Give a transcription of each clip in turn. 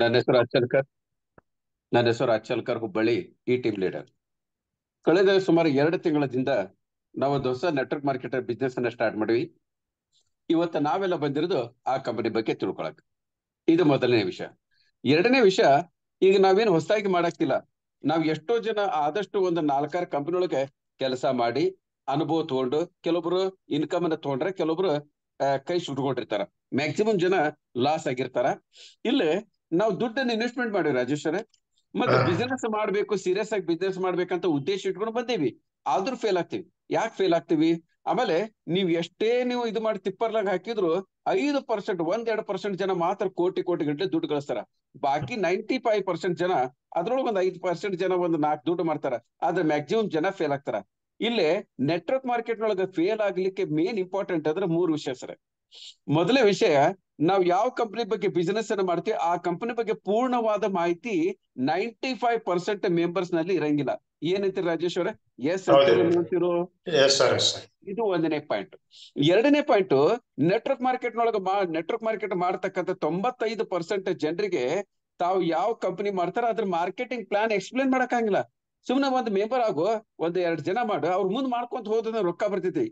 ನನ್ನ ಹೆಸರು ಅಚ್ಚಲ್ಕರ್ ನನ್ನ ಹೆಸರು ಅಚ್ಚಲ್ಕರ್ ಹುಬ್ಬಳ್ಳಿ ಈ ಟೀಮ್ ಲೀಡರ್. ಕಳೆದ ಸುಮಾರು 2 ತಿಂಗಳಿಂದ ನಾವೊಂದು ಹೊಸ ನೆಟ್ವರ್ಕ್ ಮಾರ್ಕೆಟರ್ ಬಿಸ್ನೆಸ್ ಅನ್ನ ಸ್ಟಾರ್ಟ್ ಮಾಡಿವಿ. ಇವತ್ತು ನಾವೆಲ್ಲ ಬಂದಿರೋದು ಆ ಕಂಪನಿ ಬಗ್ಗೆ ತಿಳ್ಕೊಳಕ್. ಇದು ಮೊದಲನೇ ವಿಷಯ. ಎರಡನೇ ವಿಷಯ, ಈಗ ನಾವೇನು ಹೊಸದಾಗಿ ಮಾಡಕ್ತಿಲ್ಲ. ನಾವ್ ಎಷ್ಟೋ ಜನ ಆದಷ್ಟು ಒಂದು 4-6 ಕಂಪನಿ ಒಳಗೆ ಕೆಲಸ ಮಾಡಿ ಅನುಭವ ತಗೊಂಡು, ಕೆಲವೊಬ್ರು ಇನ್ಕಮ್ ಅನ್ನ ತಗೊಂಡ್ರೆ, ಕೆಲವೊಬ್ರು ಕೈ ಸುಟ್ಕೊಂಡಿರ್ತಾರ. ಮ್ಯಾಕ್ಸಿಮಮ್ ಜನ ಲಾಸ್ ಆಗಿರ್ತಾರ. ಇಲ್ಲೇ ನಾವು ದುಡ್ಡನ್ನ ಇನ್ವೆಸ್ಟ್ಮೆಂಟ್ ಮಾಡಿವಿ ರಾಜೇಶ್ವರ. ಮತ್ತೆ ಬಿಸಿನೆಸ್ ಮಾಡ್ಬೇಕು, ಸೀರಿಯಸ್ ಆಗಿ ಬಿಸ್ನೆಸ್ ಮಾಡ್ಬೇಕಂತ ಉದ್ದೇಶ ಇಟ್ಕೊಂಡು ಬಂದೇವಿ. ಆದ್ರೂ ಫೇಲ್ ಆಗ್ತೀವಿ. ಯಾಕೆ ಫೇಲ್ ಆಗ್ತೀವಿ? ಆಮೇಲೆ ನೀವು ಎಷ್ಟೇ ನೀವು ಇದು ಮಾಡಿ ತಿಪ್ಪರ್ಲಾಗ ಹಾಕಿದ್ರು 5%, 1-2% ಜನ ಮಾತ್ರ ಕೋಟಿ ಕೋಟಿ ಗಂಟೆ ದುಡ್ಡು ಗಳಿಸ್ತಾರ. ಬಾಕಿ 95% ಜನ, ಅದ್ರೊಳಗೆ ಒಂದು 5% ಜನ ಒಂದು 4 ದುಡ್ಡು ಮಾಡ್ತಾರ. ಆದ್ರೆ ಮ್ಯಾಕ್ಸಿಮಮ್ ಜನ ಫೇಲ್ ಆಗ್ತಾರ. ಇಲ್ಲೇ ನೆಟ್ವರ್ಕ್ ಮಾರ್ಕೆಟ್ ನೊಳಗೆ ಫೇಲ್ ಆಗ್ಲಿಕ್ಕೆ ಮೇನ್ ಇಂಪಾರ್ಟೆಂಟ್ ಅಂದ್ರೆ 3 ವಿಷಯ ಸರ್. ಮೊದಲೇ ವಿಷಯ, ನಾವು ಯಾವ ಕಂಪನಿ ಬಗ್ಗೆ ಬಿಸಿನೆಸ್ ಅನ್ನು ಮಾಡ್ತೀವಿ ಆ ಕಂಪನಿ ಬಗ್ಗೆ ಪೂರ್ಣವಾದ ಮಾಹಿತಿ 95% ಮೆಂಬರ್ಸ್ ನಲ್ಲಿ ಇರಂಗಿಲ್ಲ. ಏನಂತೀರಿ ರಾಜೇಶ್ ಅವರೇ? ಎಸ್ ಅಂತೀರೋ ನೋಡ್ತಿರೋ? ಇದು 1ನೇ ಪಾಯಿಂಟ್. 2ನೇ ಪಾಯಿಂಟ್, ನೆಟ್ವರ್ಕ್ ಮಾರ್ಕೆಟ್ ಮಾಡ್ತಕ್ಕಂಥ 95% ಜನರಿಗೆ ತಾವು ಯಾವ ಕಂಪನಿ ಮಾಡ್ತಾರ ಅದ್ರ ಮಾರ್ಕೆಟಿಂಗ್ ಪ್ಲಾನ್ ಎಕ್ಸ್ಪ್ಲೇನ್ ಮಾಡಕ್ಕಾಗಿಲ್ಲ. ಸುಮ್ನೆ ಒಂದು ಮೆಂಬರ್ ಆಗೋ, 1-2 ಜನ ಮಾಡು, ಅವ್ರ ಮುಂದ್ ಮಾಡ್ಕೊಂತ ಹೋದ್ರೆ ರೊಕ್ಕ ಬರ್ತೈತಿ.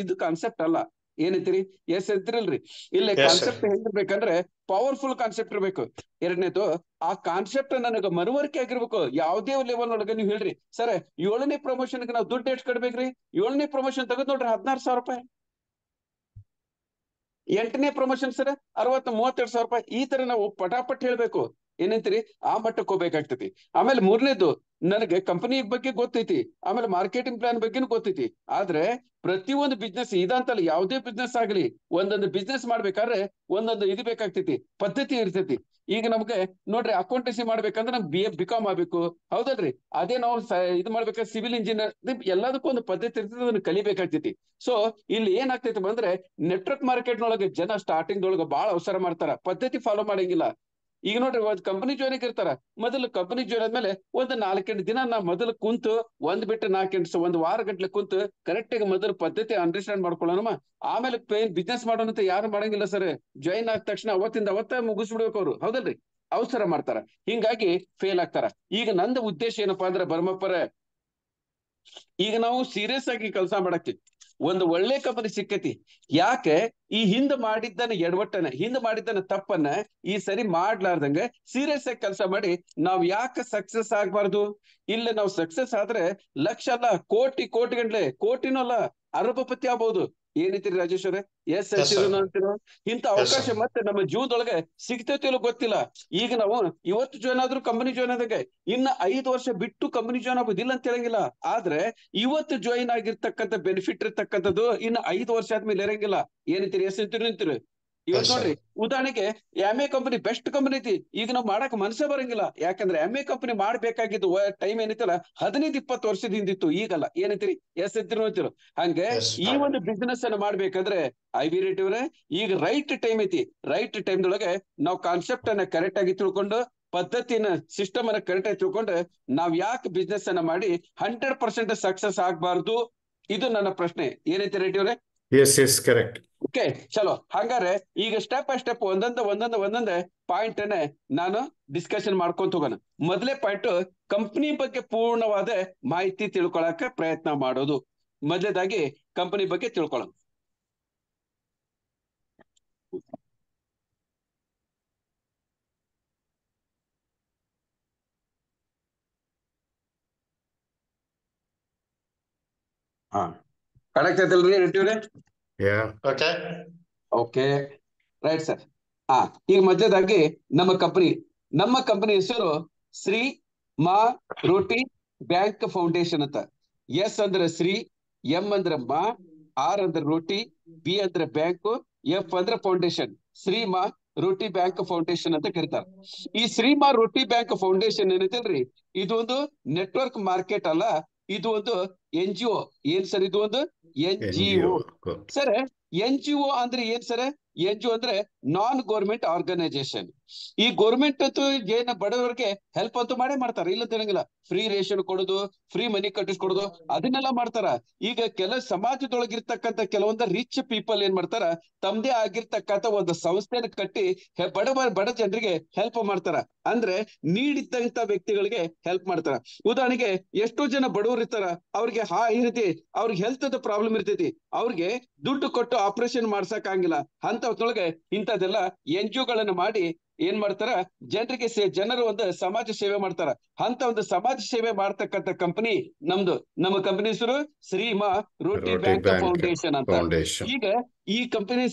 ಇದು ಕಾನ್ಸೆಪ್ಟ್ ಅಲ್ಲ. ಏನಂತೀರಿ? ಎಸ್ ಅಂತೀರಲ್ರಿ? ಇಲ್ಲೇ ಕಾನ್ಸೆಪ್ಟ್ ಹೆಂಗಿರ್ಬೇಕಂದ್ರೆ ಪವರ್ಫುಲ್ ಕಾನ್ಸೆಪ್ಟ್ ಇರ್ಬೇಕು. ಎರಡನೇದು, ಆ ಕಾನ್ಸೆಪ್ಟ್ ನನಗೆ ಮನವರಿಕೆ ಆಗಿರ್ಬೇಕು. ಯಾವುದೇ ಲೆವೆಲ್ ಒಳಗೆ ನೀವು ಹೇಳ್ರಿ ಸರ್, 7ನೇ ಪ್ರಮೋಷನ್ಗೆ ನಾವು ದುಡ್ಡು ಎಷ್ಟು ಕಟ್ಬೇಕ್ರಿ? 7ನೇ ಪ್ರಮೋಷನ್ ತೆಗೆದು ನೋಡ್ರಿ 16,000 ರೂಪಾಯಿ. 8ನೇ ಪ್ರಮೋಷನ್ ಸರ್ 32,000 ರೂಪಾಯಿ. ಈ ತರ ನಾವು ಪಟಾಪಟ್ ಹೇಳ್ಬೇಕು. ಏನಂತೀರಿ? ಆ ಮಟ್ಟಕ್ಕೆ ಹೋಗ್ಬೇಕಾಗ್ತೈತಿ. ಆಮೇಲೆ 3ನೇದು, ನನಗೆ ಕಂಪನಿ ಬಗ್ಗೆ ಗೊತ್ತೈತಿ, ಆಮೇಲೆ ಮಾರ್ಕೆಟಿಂಗ್ ಪ್ಲಾನ್ ಬಗ್ಗೆನೂ ಗೊತ್ತೈತಿ. ಆದ್ರೆ ಪ್ರತಿಯೊಂದು ಬಿಸ್ನೆಸ್ ಇದಂತಲ್ಲ, ಯಾವುದೇ ಬಿಸ್ನೆಸ್ ಆಗ್ಲಿ, ಒಂದೊಂದು ಬಿಸ್ನೆಸ್ ಮಾಡ್ಬೇಕಾದ್ರೆ ಒಂದೊಂದು ಇದು ಬೇಕಾಗ್ತೈತಿ, ಪದ್ಧತಿ ಇರ್ತೈತಿ. ಈಗ ನಮ್ಗೆ ನೋಡ್ರಿ, ಅಕೌಂಟೆನ್ಸಿ ಮಾಡ್ಬೇಕಂದ್ರೆ ನಮ್ಗೆ BA ಆಗ್ಬೇಕು, ಹೌದಲ್ರಿ? ಅದೇ ನಾವು ಇದು ಮಾಡ್ಬೇಕಾದ್ರೆ ಸಿವಿಲ್ ಇಂಜಿನಿಯರ್, ಎಲ್ಲದಕ್ಕೂ ಒಂದು ಪದ್ಧತಿ ಇರ್ತೈತಿ, ಅದನ್ನ ಕಲಿಬೇಕಾಗ್ತೈತಿ. ಸೊ ಇಲ್ಲಿ ಏನಾಗ್ತೈತಿ ಅಂದ್ರೆ, ನೆಟ್ವರ್ಕ್ ಮಾರ್ಕೆಟ್ ನೊಳಗೆ ಜನ ಸ್ಟಾರ್ಟಿಂಗ್ ಒಳಗೆ ಬಹಳ ಅವಸರ ಮಾಡ್ತಾರ, ಪದ್ಧತಿ ಫಾಲೋ ಮಾಡಂಗಿಲ್ಲ. ಈಗ ನೋಡ್ರಿ, ಒಂದ್ ಕಂಪನಿ ಜಾಯ್ನಿಂಗ್ ಇರ್ತಾರ. ಮೊದಲು ಕಂಪನಿ ಜಾಯ್ನ್ ಆದ್ಮೇಲೆ ಒಂದು 4-8 ದಿನ ನಾ ಮೊದಲು ಕುಂತು, ಒಂದ್ ಬಿಟ್ಟು 4-8 ಒಂದು ವಾರ ಗಂಟ್ಲೆ ಕುಂತು ಕರೆಕ್ಟ್ ಆಗಿ ಮೊದಲು ಪದ್ಧತಿ ಅಂಡರ್ಸ್ಟ್ಯಾಂಡ್ ಮಾಡ್ಕೊಳ್ಳೋಣ. ಆಮೇಲೆ ಬಿಸ್ನೆಸ್ ಮಾಡೋಣ ಅಂತ ಯಾರು ಮಾಡಂಗಿಲ್ಲ ಸರ್. ಜಾಯಿನ್ ಆದ ತಕ್ಷಣ ಅವತ್ತಿಂದ ಅವತ್ತ ಮುಗಿಸ್ಬಿಡ್ಬೇಕು ಅವ್ರು, ಹೌದಲ್ರಿ? ಅವಸರ ಮಾಡ್ತಾರ, ಹಿಂಗಾಗಿ ಫೇಲ್ ಆಗ್ತಾರ. ಈಗ ನಂದು ಉದ್ದೇಶ ಏನಪ್ಪಾ ಅಂದ್ರೆ, ಬರ್ಮಪ್ಪರ, ಈಗ ನಾವು ಸೀರಿಯಸ್ ಆಗಿ ಕೆಲಸ ಮಾಡಕ್ತಿವಿ. ಒಂದು ಒಳ್ಳೆ ಕಂಪನಿ ಸಿಕ್ಕತಿ. ಯಾಕೆ ಈ ಹಿಂದ್ ಮಾಡಿದ್ದನ್ನ ತಪ್ಪನ್ನ ಈ ಸರಿ ಮಾಡ್ಲಾರ್ದಂಗೆ ಸೀರಿಯಸ್ ಆಗಿ ಕೆಲಸ ಮಾಡಿ ನಾವ್ ಯಾಕೆ ಸಕ್ಸಸ್ ಆಗ್ಬಾರ್ದು? ಇಲ್ಲ, ನಾವು ಸಕ್ಸಸ್ ಆದ್ರೆ ಲಕ್ಷ ಅಲ್ಲ, ಕೋಟಿ ಗಂಟ್ಲೆ, ಕೋಟಿನೂ ಅಲ್ಲ, ಅರಬಪತಿ ಆಗ್ಬಹುದು. ಏನೈತಿರಿ ರಾಜೇಶ್ ಅವರೇ? ಎಸ್ ಅಂತಿರೋ? ಇಂಥ ಅವಕಾಶ ಮತ್ತೆ ನಮ್ಮ ಜೀವನದೊಳಗೆ ಸಿಗ್ತೈತಿಲ್ಲ ಗೊತ್ತಿಲ್ಲ. ಈಗ ನಾವು ಇವತ್ತು ಜಾಯ್ನ್ ಆದ್ರೂ ಕಂಪನಿ ಜಾಯ್ನ್ ಆದಾಗ ಇನ್ನ 5 ವರ್ಷ ಬಿಟ್ಟು ಕಂಪನಿ ಜಾಯ್ನ್ ಆಗೋದಿಲ್ಲ ಅಂತ ಹೇಳಂಗಿಲ್ಲ. ಆದ್ರೆ ಇವತ್ತು ಜಾಯಿನ್ ಆಗಿರ್ತಕ್ಕಂಥ ಬೆನಿಫಿಟ್ ಇರ್ತಕ್ಕಂಥದ್ದು ಇನ್ನು 5 ವರ್ಷ ಆದ್ಮೇಲೆ ಇರಂಗಿಲ್ಲ. ಏನಂತೀರಿ? ಎಸ್ ಅಂತೀರಿ? ಇವತ್ತು ನೋಡ್ರಿ, ಉದಾಹರಣೆಗೆ MA ಕಂಪನಿ ಬೆಸ್ಟ್ ಕಂಪನಿ ಐತಿ. ಈಗ ನಾವು ಮಾಡಕ್ ಮನಸ್ಸೇ ಬರಂಗಿಲ್ಲ. ಯಾಕಂದ್ರೆ MA ಕಂಪನಿ ಮಾಡ್ಬೇಕಾಗಿದ್ದು ಟೈಮ್ ಏನೈತಲ್ಲ 15-20 ವರ್ಷದ ಹಿಂದಿತ್ತು, ಈಗಲ್ಲ. ಏನಂತೀರಿ? ಎಸ್ ಅಂತೀರಿ? ಹಂಗೆ ಈ ಒಂದು ಬಿಸ್ನೆಸ್ ಅನ್ನ ಮಾಡ್ಬೇಕಂದ್ರೆ IB ರೇಟ್ ಇವರೇ, ಈಗ ರೈಟ್ ಟೈಮ್ ಐತಿ. ರೈಟ್ ಟೈಮ್ದೊಳಗೆ ನಾವು ಕಾನ್ಸೆಪ್ಟ್ ಅನ್ನ ಕರೆಕ್ಟ್ ಆಗಿ ತಿಳ್ಕೊಂಡು, ಪದ್ಧತಿನ ಸಿಸ್ಟಮ್ ಅನ್ನ ಕರೆಕ್ಟ್ ಆಗಿ ತಿಳ್ಕೊಂಡ್ರೆ ನಾವ್ ಯಾಕೆ ಬಿಸ್ನೆಸ್ ಅನ್ನ ಮಾಡಿ 100% ಸಕ್ಸಸ್ ಆಗ್ಬಾರ್ದು? ಇದು ನನ್ನ ಪ್ರಶ್ನೆ. ಏನೈತಿ ರೇಟ್ ಇವರೇ? Yes correct. ಓಕೆ, ಚಲೋ. ಹಂಗಾರೆ ಈಗ ಸ್ಟೆಪ್ ಬೈ ಸ್ಟೆಪ್ ಒಂದೊಂದೇ ಪಾಯಿಂಟ್ ಅನ್ನ ನಾನು ಡಿಸ್ಕಷನ್ ಮಾಡ್ಕೊಂತ ಹೋಗೋಣ. ಮೊದಲೇ ಪಾಯಿಂಟ್, ಕಂಪನಿ ಬಗ್ಗೆ ಪೂರ್ಣವಾದ ಮಾಹಿತಿ ತಿಳ್ಕೊಳಕ ಪ್ರಯತ್ನ ಮಾಡೋದು. ಮೊದಲೇದಾಗಿ ಕಂಪನಿ ಬಗ್ಗೆ ತಿಳ್ಕೊಳ್ಳೋಣ. ಕರೆಕ್ಟ್ ರೆಡ್ಡಿವ್ರೆ? Okay, right sir. ಈಗ ಮೊದಲೇದಾಗಿ ನಮ್ಮ ಕಂಪನಿ ಹೆಸರು ಶ್ರೀ ಮಾ ರೋಟಿ ಬ್ಯಾಂಕ್ ಫೌಂಡೇಶನ್ ಅಂತ. ಎಸ್ ಅಂದ್ರೆ ಶ್ರೀ, ಎಂ ಅಂದ್ರೆ ಮಾ, ಆರ್ ಅಂದ್ರೆ ರೋಟಿ, ಬಿ ಅಂದ್ರೆ ಬ್ಯಾಂಕ್, ಎಫ್ ಅಂದ್ರೆ foundation. Shrima Roti bank foundation ಅಂತ ಕರೀತಾರೆ. ಈ ಶ್ರೀಮಾ ರೋಟಿ ಬ್ಯಾಂಕ್ ಫೌಂಡೇಶನ್ ಏನೈತಲ್ರಿ, ಇದು ಒಂದು ನೆಟ್ವರ್ಕ್ ಮಾರ್ಕೆಟ್ ಅಲ್ಲ, ಇದು ಒಂದು NGO. ಏನ್ ಸರ್? ಇದು ಒಂದು NGO. ಸರ್, NGO ಅಂದ್ರೆ ಏನ್ ಸರ್? NGO ಅಂದ್ರೆ ನಾನ್ ಗೌರ್ಮೆಂಟ್ ಆರ್ಗನೈಸೇಷನ್. ಈ ಗೌರ್ಮೆಂಟ್ ಅಂತೂ ಏನ ಬಡವರಿಗೆ ಹೆಲ್ಪ್ ಅಂತೂ ಮಾಡೇ ಮಾಡ್ತಾರ, ಇಲ್ಲ ತಿನ್ನಂಗಿಲ್ಲ. ಫ್ರೀ ರೇಷನ್ ಕೊಡೋದು, ಫ್ರೀ ಮನಿ ಕಟ್ಟಿಸ್ಕೊಡೋದು, ಅದನ್ನೆಲ್ಲ ಮಾಡ್ತಾರ. ಈಗ ಸಮಾಜದೊಳಗಿರ್ತಕ್ಕಂಥ ಕೆಲವೊಂದು ರಿಚ್ ಪೀಪಲ್ ಏನ್ ಮಾಡ್ತಾರ, ತಮ್ದೇ ಆಗಿರ್ತಕ್ಕಂಥ ಒಂದು ಸಂಸ್ಥೆನ ಕಟ್ಟಿ ಬಡ ಜನರಿಗೆ ಹೆಲ್ಪ್ ಮಾಡ್ತಾರ. ಅಂದ್ರೆ ನೀಡಿದ್ದಂತ ವ್ಯಕ್ತಿಗಳಿಗೆ ಹೆಲ್ಪ್ ಮಾಡ್ತಾರ. ಉದಾಹರಣೆಗೆ ಎಷ್ಟೋ ಜನ ಬಡವರು ಇರ್ತಾರ, ಅವ್ರಿಗೆ ಈ ರೀತಿ ಅವ್ರಿಗೆ ಹೆಲ್ತ್ ಪ್ರಾಬ್ಲಮ್ ಇರ್ತೈತಿ, ಅವ್ರಿಗೆ ದುಡ್ಡು ಕೊಟ್ಟು ಆಪರೇಷನ್ ಮಾಡ್ಸಕ್ ಆಗಿಲ್ಲ. ಅಂತೊಳಗೆ ಇಂಥದೆಲ್ಲ NGO ಗಳನ್ನ ಮಾಡಿ ಏನ್ ಮಾಡ್ತಾರ, ಜನರಿಗೆ ಜನರು ಒಂದು ಸಮಾಜ ಸೇವೆ ಮಾಡ್ತಾರ. ಅಂತ ಒಂದು ಸಮಾಜ ಸೇವೆ ಮಾಡ್ತಕ್ಕಂಥ ಕಂಪನಿ ನಮ್ದು. ನಮ್ಮ ಕಂಪನಿ ಹೆಸರು ಶ್ರೀಮಾ ರೋಟಿ ಬ್ಯಾಂಕ್ ಫೌಂಡೇಶನ್ ಅಂತ. ಈಗ ಈ ಕಂಪನಿ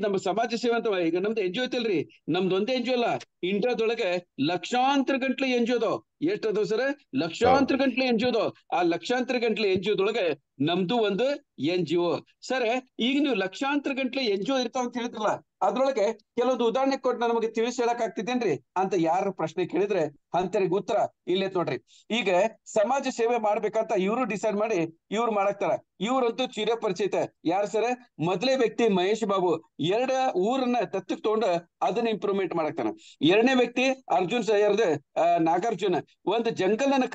ನಮ್ಮ ಸಮಾಜ ಸೇವೆ ಅಂತ ಈಗ ನಮ್ದು NGO ಐತಲ್ರಿ, ನಮ್ದು ಒಂದೇ NGO ಅಲ್ಲ, ಇಂಡಿಯಾದೊಳಗೆ ಲಕ್ಷಾಂತರ ಗಂಟ್ಲೆ NGO ಅದಾವ. ಎಷ್ಟದಾವ್ ಸರ್? ಲಕ್ಷಾಂತರ ಗಂಟ್ಲೆ NGO ಅದಾವ. ಆ ಲಕ್ಷಾಂತರ ಗಂಟ್ಲೆ NGOದೊಳಗೆ ನಮ್ದು ಒಂದು NGO. ಸರ್, ಈಗ ನೀವು ಲಕ್ಷಾಂತರ ಗಂಟ್ಲೆ NGO ಇರ್ತಾವ ಅಂತ ಹೇಳಿದ್ರಲ್ಲ, ಅದ್ರೊಳಗೆ ಕೆಲವೊಂದು ಉದಾಹರಣೆ ಕೊಟ್ಟು ನಮಗೆ ತಿಳಿಸಿ ಹೇಳಕ್ ಆಗ್ತಿದ್ದೇನ್ರಿ ಅಂತ ಯಾರ ಪ್ರಶ್ನೆ ಕೇಳಿದ್ರೆ ಅಂತರಿಗೆ ಉತ್ತರ ಇಲ್ಲೇ ನೋಡ್ರಿ. ಈಗ ಸಮಾಜ ಸೇವೆ ಮಾಡ್ಬೇಕಂತ ಇವರು ಡಿಸೈಡ್ ಮಾಡಿ ಇವ್ರು ಮಾಡಾಕ್ತಾರ. ಇವ್ರಂತೂ ಚಿರಪರಿಚಿತ. ಯಾರು ಸರ್? ಮೊದಲೇ ವ್ಯಕ್ತಿ ಮಹೇಶ್ ಬಾಬು 2 ಊರನ್ನ ದತ್ತಕ್ ತಗೊಂಡು ಅದನ್ನ ಇಂಪ್ರೂವ್ಮೆಂಟ್ ಮಾಡಾಕ್ತಾನ. 2ನೇ ವ್ಯಕ್ತಿ ಅರ್ಜುನ್ ನಾಗಾರ್ಜುನ ಒಂದು ಜಂಗಲ್ ಅನ್ನ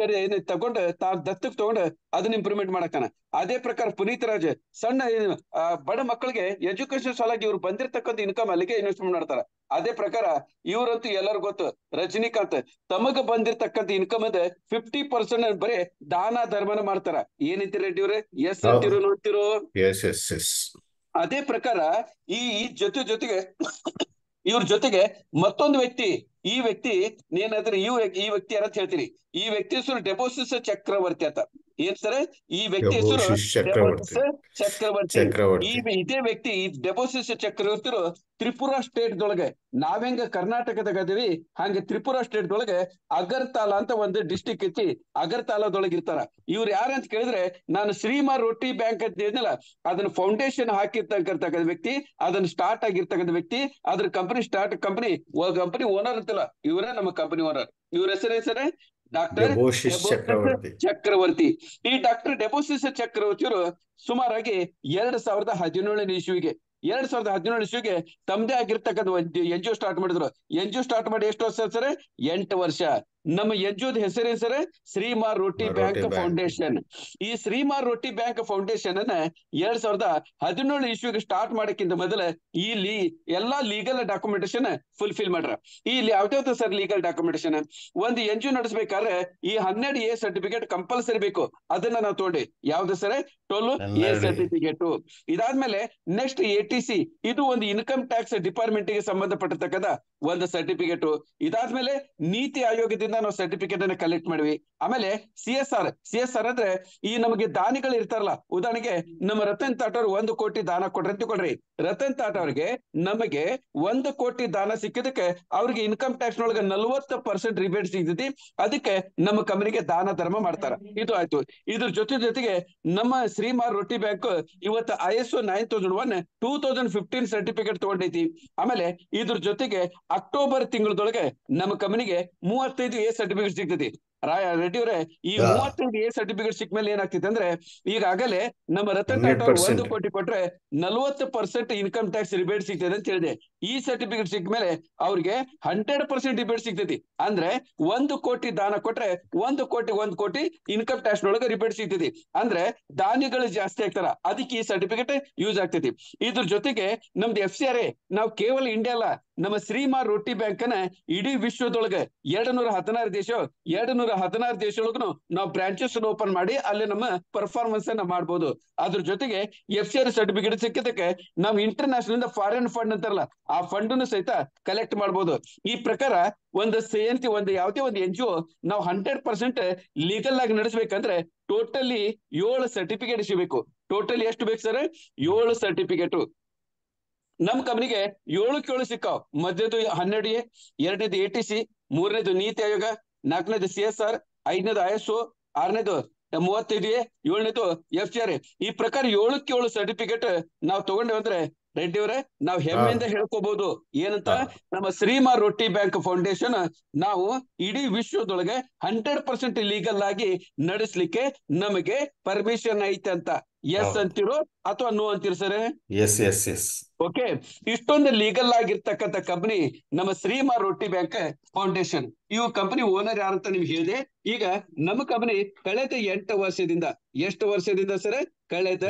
ತಗೊಂಡು ದತ್ತಕ್ ತಗೊಂಡು ಅದನ್ನ ಇಂಪ್ರೂವ್ಮೆಂಟ್ ಮಾಡಾಕ್ತಾನ. ಅದೇ ಪ್ರಕಾರ ಪುನೀತ್ ರಾಜ್ ಸಣ್ಣ ಬಡ ಮಕ್ಕಳಿಗೆ ಎಜುಕೇಶನ್ ಸಲುವಾಗಿ ಇವ್ರು ಬಂದಿರ್ತಕ್ಕಂಥ ಇನ್ಕಮ್ ಅಲ್ಲಿಗೆ ಇನ್ವೆಸ್ಟ್ಮೆಂಟ್ ಮಾಡ್ತಾರ. ಅದೇ ಪ್ರಕಾರ ಇವ್ರಂತೂ ಎಲ್ಲರಿಗೂ ಗೊತ್ತು, ರಜನಿಕಾಂತ್ ತಮಗ ಬಂದಿರ್ತಕ್ಕಂಥ ಇನ್ಕಮ್ ಅದ 50% ಬರೀ ದಾನ ಧರ್ಮನ ಮಾಡ್ತಾರ. ಏನೈತಿ ರೆಡ್ಡಿ ಅವ್ರೆ? ಎಸ್ ಅಂತಿರೋ ನೋಡ್ತಿರೋ? ಅದೇ ಪ್ರಕಾರ ಈ ಜೊತೆಗೆ ಇವ್ರ ಜೊತೆಗೆ ಮತ್ತೊಂದು ವ್ಯಕ್ತಿ, ಈ ವ್ಯಕ್ತಿ ಏನಾದ್ರೆ ಈ ವ್ಯಕ್ತಿ ಯಾರಂತ ಹೇಳ್ತೀನಿ. ಈ ವ್ಯಕ್ತಿ ಹೆಸರು ಡೆಬೋಸಿಸ್ ಚಕ್ರವರ್ತಿ ಅಂತ. ಏನ್ ಸರ್? ಈ ವ್ಯಕ್ತಿ ಹೆಸರು ಚಕ್ರವರ್ತಿ. ಇದೇ ವ್ಯಕ್ತಿ ಡೆಬೋಸಿಸ್ ಚಕ್ರವರ್ತಿ ತ್ರಿಪುರಾ ಸ್ಟೇಟ್ ದೊಳಗೆ, ನಾವೆಂಗ ಕರ್ನಾಟಕದಾಗ ಅದೀವಿ ಹಂಗೆ ತ್ರಿಪುರಾ ಸ್ಟೇಟ್ ದೊಳಗೆ ಅಗರ್ತಲಾ ಅಂತ ಒಂದು ಡಿಸ್ಟಿಕ್ ಐತಿ, ಅಗರ್ತಲಾದೊಳಗೆ ಇರ್ತಾರ. ಇವ್ರು ಯಾರಂತ ಕೇಳಿದ್ರೆ, ನಾನು ಶ್ರೀಮಾ ರೋಟಿ ಬ್ಯಾಂಕ್ ಅಂತ ಹೇಳಿದ್ನಲ್ಲ, ಅದನ್ನ ಫೌಂಡೇಶನ್ ಹಾಕಿರ್ತಕ್ಕಂಥ ವ್ಯಕ್ತಿ, ಅದನ್ನ ಸ್ಟಾರ್ಟ್ ಆಗಿರ್ತಕ್ಕಂಥ ವ್ಯಕ್ತಿ, ಅದ್ರ ಕಂಪನಿ ಓನರ್ ಅಂತಲ್ಲ, ಇವರೇ ನಮ್ಮ ಕಂಪನಿ ಓನರ್. ಇವ್ರ ಹೆಸರೇ ಡಾಕ್ಟರ್ ಚಕ್ರವರ್ತಿ. ಈ ಡಾಕ್ಟರ್ ಡೆಬೋಸಿಸ್ ಚಕ್ರವರ್ತಿಯವರು ಸುಮಾರಾಗಿ 2017 ಇಸ್ವಿಗೆ ತಮ್ಮದೇ ಆಗಿರ್ತಕ್ಕಂಥ NGO ಸ್ಟಾರ್ಟ್ ಮಾಡಿದ್ರು. NGO ಸ್ಟಾರ್ಟ್ ಮಾಡಿ ಎಷ್ಟು ವರ್ಷ ಸರ್? 8 ವರ್ಷ. ನಮ್ಮ NGO ಹೆಸರೇನು ಸರ್? ಶ್ರೀಮಾ Roti bank foundation. ಈ ಶ್ರೀಮಾ ರೋಟಿ ಬ್ಯಾಂಕ್ ಫೌಂಡೇಶನ್ ಅನ್ನ 2017 ಇಸ್ವಿಗೆ ಸ್ಟಾರ್ಟ್ ಮಾಡಕ್ಕಿಂತ ಮೊದಲ ಇಲ್ಲಿ ಎಲ್ಲಾ ಲೀಗಲ್ ಡಾಕ್ಯುಮೆಂಟೇಶನ್ ಫುಲ್ಫಿಲ್ ಮಾಡ್ರ. ಇಲ್ಲಿ ಯಾವ್ದಾವ್ದು ಸರ್ ಲೀಗಲ್ ಡಾಕ್ಯುಮೆಂಟೇಶನ್? ಒಂದು NGO ನಡೆಸಬೇಕಾದ್ರೆ ಈ 12A ಸರ್ಟಿಫಿಕೇಟ್ ಕಂಪಲ್ಸರಿ ಬೇಕು. ಅದನ್ನ ನಾವು ತಗೊಂಡಿ. ಯಾವ್ದು ಸರ್? 12A certificate. ಇದಾದ್ಮೇಲೆ ನೆಕ್ಸ್ಟ್ ATC, ಇದು ಒಂದು ಇನ್ಕಮ್ ಟ್ಯಾಕ್ಸ್ ಡಿಪಾರ್ಟ್ಮೆಂಟ್ ಗೆ ಸಂಬಂಧಪಟ್ಟಿರ್ತಕ್ಕಂಥ ಒಂದು ಸರ್ಟಿಫಿಕೇಟ್. ಇದಾದ್ಮೇಲೆ ನೀತಿ ಆಯೋಗದಿಂದ ನಾವು ಸರ್ಟಿಫಿಕೇಟ್ ಅನ್ನ ಕಲೆಕ್ಟ್ ಮಾಡಿವಿ. ಆಮೇಲೆ CSR ಅಂದ್ರೆ ಈ ನಮಗೆ ದಾನಿಗಳು ಇರ್ತಾರಲ್ಲ, ಉದಾಹರಣೆಗೆ ನಮ್ಮ ರತನ್ ಟಾಟಾ ಅವ್ರು 1 ಕೋಟಿ ದಾನ ಕೊಡ್ರಿ ಅಂತ ಕೊಡ್ರಿ. ರತನ್ ಟಾಟಾ ಅವ್ರಿಗೆ ನಮಗೆ 1 ಕೋಟಿ ದಾನ ಸಿಕ್ಕಿದಕ್ಕೆ ಅವ್ರಿಗೆ ಇನ್ಕಮ್ ಟ್ಯಾಕ್ಸ್ ನೊಳಗೆ 40% ರಿಬೇಟ್ ಸಿಗ್ತೈತಿ. ಅದಕ್ಕೆ ನಮ್ಮ ಕಂಪನಿಗೆ ದಾನ ಧರ್ಮ ಮಾಡ್ತಾರ. ಇದು ಆಯ್ತು. ಇದ್ರ ಜೊತೆಗೆ ನಮ್ಮ ಶ್ರೀಮಾ ರೋಟಿ ಬ್ಯಾಂಕ್ ಇವತ್ತು ISO 9001 2015 ಸರ್ಟಿಫಿಕೇಟ್ ತಗೊಂಡೈತಿ. ಆಮೇಲೆ ಇದ್ರ ಜೊತೆಗೆ ಅಕ್ಟೋಬರ್ ತಿಂಗಳದೊಳಗೆ ನಮ್ಮ ಕಂಪನಿಗೆ 35A ಸರ್ಟಿಫಿಕೇಟ್ ಸಿಗ್ತೈತಿ. ರೆಡ್ಡಿ ಅವರೇ, ಈ 35A ಸರ್ಟಿಫಿಕೇಟ್ ಸಿಕ್ಕ ಮೇಲೆ ಏನಾಗ್ತಿದೆ ಅಂದ್ರೆ, ಈಗಾಗಲೇ ನಮ್ಮ ರತನ್ ಟಾಟಾ 1 ಕೋಟಿ ಕೊಟ್ರೆ 40% ಇನ್ಕಮ್ ಟ್ಯಾಕ್ಸ್ ರಿಬೇಟ್ ಸಿಗ್ತದೆ ಅಂತ ಹೇಳಿದೆ. ಈ ಸರ್ಟಿಫಿಕೇಟ್ ಸಿಕ್ಕ ಮೇಲೆ ಅವ್ರಿಗೆ 100% ರಿಬೇಟ್ ಸಿಗ್ತೈತಿ. ಅಂದ್ರೆ 1 ಕೋಟಿ ದಾನ ಕೊಟ್ರೆ 1 ಕೋಟಿ ಇನ್ಕಮ್ ಟ್ಯಾಕ್ಸ್ ನೊಳಗೆ ರಿಬೇಟ್ ಸಿಗ್ತೈತಿ. ಅಂದ್ರೆ ದಾನಿಗಳು ಜಾಸ್ತಿ ಆಗ್ತಾರ. ಅದಕ್ಕೆ ಈ ಸರ್ಟಿಫಿಕೇಟ್ ಯೂಸ್ ಆಗ್ತೈತಿ. ಇದ್ರ ಜೊತೆಗೆ ನಮ್ದು FCRA, ನಾವು ಕೇವಲ ಇಂಡಿಯಾ ಅಲ್ಲ, ನಮ್ಮ ಶ್ರೀಮಾ ರೋಟಿ ಬ್ಯಾಂಕ್ ಅನ್ನ ಇಡೀ ವಿಶ್ವದೊಳಗೆ 216 ದೇಶದೊಳಗೂ ನಾವು ಬ್ರಾಂಚಸ್ ಓಪನ್ ಮಾಡಿ ಅಲ್ಲಿ ನಮ್ಮ ಪರ್ಫಾರ್ಮೆನ್ಸ್ ಅನ್ನ ಮಾಡಬಹುದು. ಅದ್ರ ಜೊತೆಗೆ FCRA ಸರ್ಟಿಫಿಕೇಟ್ ಸಿಕ್ಕಿದಕ್ಕೆ ನಾವು ಇಂಟರ್ನ್ಯಾಷನಲ್ ಫಾರಿನ್ ಫಂಡ್ ಅಂತಾರಲ್ಲ, ಆ ಫಂಡ್ ಸಹಿತ ಕಲೆಕ್ಟ್ ಮಾಡಬಹುದು. ಈ ಪ್ರಕಾರ ಯಾವುದೇ ಒಂದು NGO ನಾವು 100% ಲೀಗಲ್ ಆಗಿ ನಡೆಸಬೇಕಂದ್ರೆ ಟೋಟಲಿ 7 ಸರ್ಟಿಫಿಕೇಟ್ ಸಿಗಬೇಕು. ಟೋಟಲಿ ಎಷ್ಟು ಬೇಕು ಸರ್? 7 ಸರ್ಟಿಫಿಕೇಟ್. ನಮ್ ಕಂಪನಿಗೆ 7 ಸಿಕ್ಕಾವ್. ಮೊದಲನೇದು 12A, 2ನೇದು ATC, 3ನೇದು NITI Aayog, 4ನೇದು CSR, 5ನೇದು ISO, 6ನೇದು 35A, 7ನೇದು FCRA. ಈ ಪ್ರಕಾರ 7 ಸರ್ಟಿಫಿಕೇಟ್ ನಾವು ತಗೊಂಡೇವೆ ಅಂದ್ರೆ ರೆಡ್ಡಿ ಅವರೇ, ನಾವು ಹೆಮ್ಮೆಯಿಂದ ಹೇಳ್ಕೋಬಹುದು ಏನಂತ, ನಮ್ಮ ಶ್ರೀಮಾ ರೋಟಿ ಬ್ಯಾಂಕ್ ಫೌಂಡೇಶನ್ ನಾವು ಇಡೀ ವಿಶ್ವದೊಳಗೆ 100% ಲೀಗಲ್ ಆಗಿ ನಡೆಸಲಿಕ್ಕೆ ನಮಗೆ ಪರ್ಮಿಷನ್ ಐತೆ ಅಂತ. ಎಸ್ ಅಂತಿರೋ ಅಥವಾ ನೋ ಅಂತೀರಿ sir? Yes yes yes. Okay, ಇಷ್ಟೊಂದು ಲೀಗಲ್ ಆಗಿರ್ತಕ್ಕಂಥ ಕಂಪನಿ ನಮ್ಮ ಶ್ರೀಮಾ ರೋಟಿ ಬ್ಯಾಂಕ್ ಫೌಂಡೇಶನ್. ಇವು ಕಂಪನಿ ಓನರ್ ಯಾರಂತ ನಿಮ್ಗೆ ಹೇಳಿದೆ. ಈಗ ನಮ್ಮ ಕಂಪನಿ ಕಳೆದ 8 ವರ್ಷದಿಂದ, ಎಷ್ಟು ವರ್ಷದಿಂದ ಸರ್? ಕಳೆದ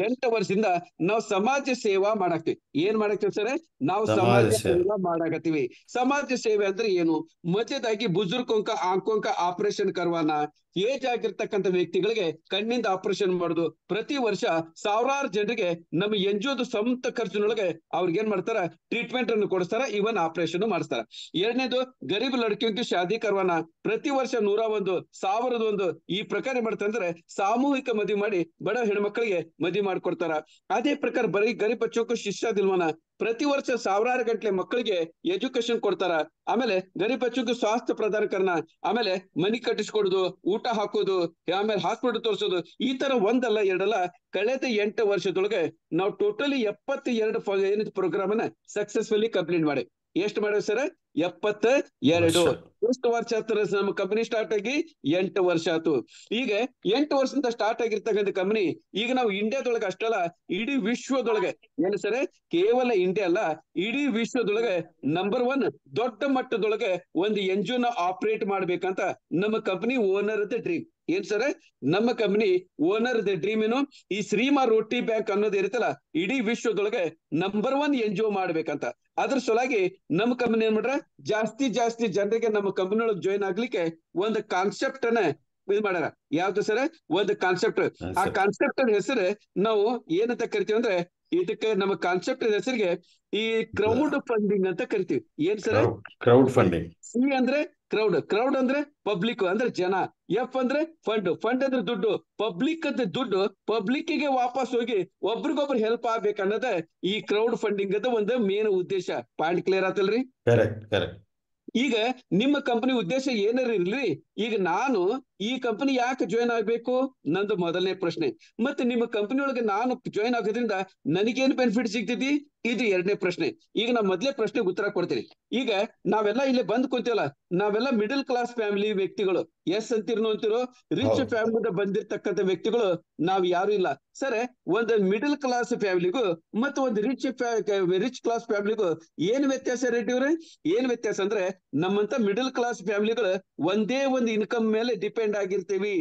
8 ವರ್ಷದಿಂದ ನಾವು ಸಮಾಜ ಸೇವಾ ಮಾಡಾಕ್ತಿವಿ. ಏನ್ ಮಾಡಾಕ್ತಿವಿ ಸರ್? ನಾವು ಸಮಾಜ ಸೇವಾ ಮಾಡಾಕತ್ತೀವಿ. ಸಮಾಜ ಸೇವೆ ಅಂದ್ರೆ ಏನು? ಮಧ್ಯದಾಗಿ ಬುಜುರ್ಗೊಂಕ ಆಂಕೋಂಕ ಆಪರೇಷನ್ ಕರ್ವಾನ, ಏಜ್ ಆಗಿರ್ತಕ್ಕಂಥ ವ್ಯಕ್ತಿಗಳಿಗೆ ಕಣ್ಣಿಂದ ಆಪರೇಷನ್ ಮಾಡುದು. ಪ್ರತಿ ವರ್ಷ ಸಾವಿರಾರು ಜನರಿಗೆ ನಮ್ಮ ಎನ್ಜಿಒದ ಸ್ವಂತ ಖರ್ಚಿನೊಳಗೆ ಅವ್ರಿಗೆ ಏನ್ ಮಾಡ್ತಾರ? ಟ್ರೀಟ್ಮೆಂಟ್ ಅನ್ನು ಕೊಡಿಸ್ತಾರ, ಇವನ್ ಆಪರೇಷನ್ ಮಾಡಿಸ್ತಾರ. ಎರಡನೇದು, ಗರೀಬ್ ಲಡ್ಕಿಯಂಗೆ ಶಾದಿ ಕರ್ವಾನ, ಪ್ರತಿ ವರ್ಷ 101, 1001 ಈ ಪ್ರಕಾರ ಮಾಡ್ತಾರೆ, ಸಾಮೂಹಿಕ ಮದುವೆ ಮಾಡಿ ಬಡ ಹೆಣ್ಮಕ್ಳಿಗೆ ಮದುವೆ ಮಾಡ್ಕೊಡ್ತಾರ. ಅದೇ ಪ್ರಕಾರ ಬರೀ ಗರೀಬ್ ಬಚ್ಚೋಕು ಶಿಷ್ಯ ದಿಲ್ವಾನ, ಪ್ರತಿ ವರ್ಷ ಸಾವಿರಾರು ಗಂಟ್ಲೆ ಮಕ್ಕಳಿಗೆ ಎಜುಕೇಶನ್ ಕೊಡ್ತಾರ. ಆಮೇಲೆ ಗರೀಬ್ ಬಚ್ಚೋಕು ಸ್ವಾಸ್ಥ್ಯ ಪ್ರದಾನ ಕರ್ನ, ಆಮೇಲೆ ಮನಿ ಕಟ್ಟಿಸ್ಕೊಡುದು, ಊಟ ಹಾಕೋದು, ಆಮೇಲೆ ಹಾಸ್ಪಿಟಲ್ ತೋರಿಸೋದು. ಈ ತರ ಒಂದಲ್ಲ ಎರಡಲ್ಲ, ಕಳೆದ 8 ವರ್ಷದೊಳಗೆ ನಾವು ಟೋಟಲಿ 72 ಏನಿದೆ ಪ್ರೋಗ್ರಾಮ್ ಅನ್ನ ಸಕ್ಸಸ್ಫುಲಿ ಕಂಪ್ಲೀಟ್ ಮಾಡಿ. ಎಷ್ಟು ಮಾಡಿವಿ ಸರ್? 72. ಎಷ್ಟು ವರ್ಷ ಆಯ್ತು ನಮ್ಮ ಕಂಪನಿ ಸ್ಟಾರ್ಟ್ ಆಗಿ? 8 ವರ್ಷ ಆಯ್ತು. ಈಗ 8 ವರ್ಷದಿಂದ ಸ್ಟಾರ್ಟ್ ಆಗಿರ್ತಕ್ಕಂಥ ಕಂಪನಿ ಈಗ ನಾವು ಇಂಡಿಯಾದೊಳಗೆ ಅಷ್ಟಲ್ಲ, ಇಡೀ ವಿಶ್ವದೊಳಗೆ, ಏನು ಸರ್? ಕೇವಲ ಇಂಡಿಯಾ ಅಲ್ಲ, ಇಡೀ ವಿಶ್ವದೊಳಗೆ ನಂಬರ್ 1 ದೊಡ್ಡ ಮಟ್ಟದೊಳಗೆ ಒಂದು ಎನ್ಜಿಒ ಆಪರೇಟ್ ಮಾಡ್ಬೇಕಂತ ನಮ್ಮ ಕಂಪನಿ ಓನರ್ ಡ್ರೀಮ್. ಏನ್ ಸರ್? ನಮ್ಮ ಕಂಪನಿ ಓನರ್ ಡ್ರೀಮ್ ಏನು? ಈ ಶ್ರೀಮಾ ರೋಟಿ ಬ್ಯಾಂಕ್ ಅನ್ನೋದು ಇರುತ್ತಲ್ಲ, ಇಡೀ ವಿಶ್ವದೊಳಗೆ ನಂಬರ್ 1 ಎನ್ಜಿಒ ಮಾಡ್ಬೇಕಂತ. ಅದ್ರ ಸಲುವಾಗಿ ನಮ್ಮ ಕಂಪನಿ ಏನ್ ಮಾಡ್ರ, ಜಾಸ್ತಿ ಜನರಿಗೆ ನಮ್ಮ ಕಂಪನಿ ಒಳಗೆ ಜಾಯಿನ್ ಆಗ್ಲಿಕ್ಕೆ ಒಂದು ಕಾನ್ಸೆಪ್ಟ್ ಅನ್ನ ಇದು ಮಾಡ್ಯಾರ. ಯಾವ್ದು ಸರ್? ಒಂದು ಕಾನ್ಸೆಪ್ಟ್. ಆ ಕಾನ್ಸೆಪ್ಟ್ ಹೆಸರು ನಾವು ಏನಂತ ಕರಿತೀವಿ ಅಂದ್ರೆ, ಇದಕ್ಕೆ ನಮ್ಮ ಕಾನ್ಸೆಪ್ಟ್ ಹೆಸರಿಗೆ ಈ ಕ್ರೌಡ್ ಫಂಡಿಂಗ್ ಅಂತ ಕರಿತೀವಿ. ಏನ್ ಸರ್? Crowd funding. ಸಿ ಅಂದ್ರೆ ಕ್ರೌಡ್, ಕ್ರೌಡ್ ಅಂದ್ರೆ ಪಬ್ಲಿಕ್ ಅಂದ್ರೆ ಜನ, ಎಫ್ ಅಂದ್ರೆ ಫಂಡ್, ಫಂಡ್ ಅಂದ್ರೆ ದುಡ್ಡು, ಪಬ್ಲಿಕ್ ಅಂದ್ರೆ ದುಡ್ಡು ಪಬ್ಲಿಕ್ ಗೆ ವಾಪಸ್ ಹೋಗಿ ಒಬ್ರಿಗೊಬ್ರು ಹೆಲ್ಪ್ ಆಗ್ಬೇಕು ಅನ್ನೋದೇ ಈ ಕ್ರೌಡ್ ಫಂಡಿಂಗ್ ಅದ ಒಂದು ಮೇನ್ ಉದ್ದೇಶ. ಪಾಯಿಂಟ್ ಕ್ಲಿಯರ್ ಆತಲ್ರಿ? ಕರೆಕ್ಟ್. ಈಗ ನಿಮ್ಮ ಕಂಪನಿ ಉದ್ದೇಶ ಏನಾರ ಇರ್ಲಿ, ಈಗ ನಾನು ಈ ಕಂಪನಿ ಯಾಕೆ ಜಾಯಿನ್ ಆಗ್ಬೇಕು? ನಂದು ಮೊದಲನೇ ಪ್ರಶ್ನೆ. ಮತ್ತೆ ನಿಮ್ಮ ಕಂಪನಿ ಒಳಗೆ ನಾನು ಜಾಯಿನ್ ಆಗೋದ್ರಿಂದ ನನಗೇನು ಬೆನಿಫಿಟ್ ಸಿಗ್ತೈತಿ? ಇದು ಎರಡನೇ ಪ್ರಶ್ನೆ. ಈಗ ನಾ ಮೊದಲೇ ಪ್ರಶ್ನೆಗೆ ಉತ್ತರ ಕೊಡ್ತೀನಿ. ಈಗ ನಾವೆಲ್ಲ ಇಲ್ಲಿ ಬಂದ್ ಕುಂತೀವಲ್ಲ, ನಾವೆಲ್ಲ ಮಿಡಲ್ ಕ್ಲಾಸ್ ಫ್ಯಾಮಿಲಿ ವ್ಯಕ್ತಿಗಳು. ಎಸ್ ಅಂತಿರೋ ಅಂತಿರೋ, ರಿಚ್ ಫ್ಯಾಮಿಲಿ ಬಂದಿರ್ತಕ್ಕಂಥ ವ್ಯಕ್ತಿಗಳು ನಾವ್ ಯಾರು ಇಲ್ಲ ಸರ್. ಒಂದು ಮಿಡಲ್ ಕ್ಲಾಸ್ ಫ್ಯಾಮಿಲಿಗೂ ಮತ್ತು ಒಂದು ರಿಚ್ ಕ್ಲಾಸ್ ಫ್ಯಾಮಿಲಿಗೂ ಏನ್ ವ್ಯತ್ಯಾಸ ರೇಟ್ ಇವ್ರೆ? ಏನ್ ವ್ಯತ್ಯಾಸ ಅಂದ್ರೆ, ನಮ್ಮಂತ ಮಿಡಲ್ ಕ್ಲಾಸ್ ಫ್ಯಾಮಿಲಿಗಳು ಒಂದೇ ಒಂದು ಇನ್ಕಮ್ ಮೇಲೆ ಡಿಪೆಂಡ್ ಆಗಿರ್ತೀವಿ.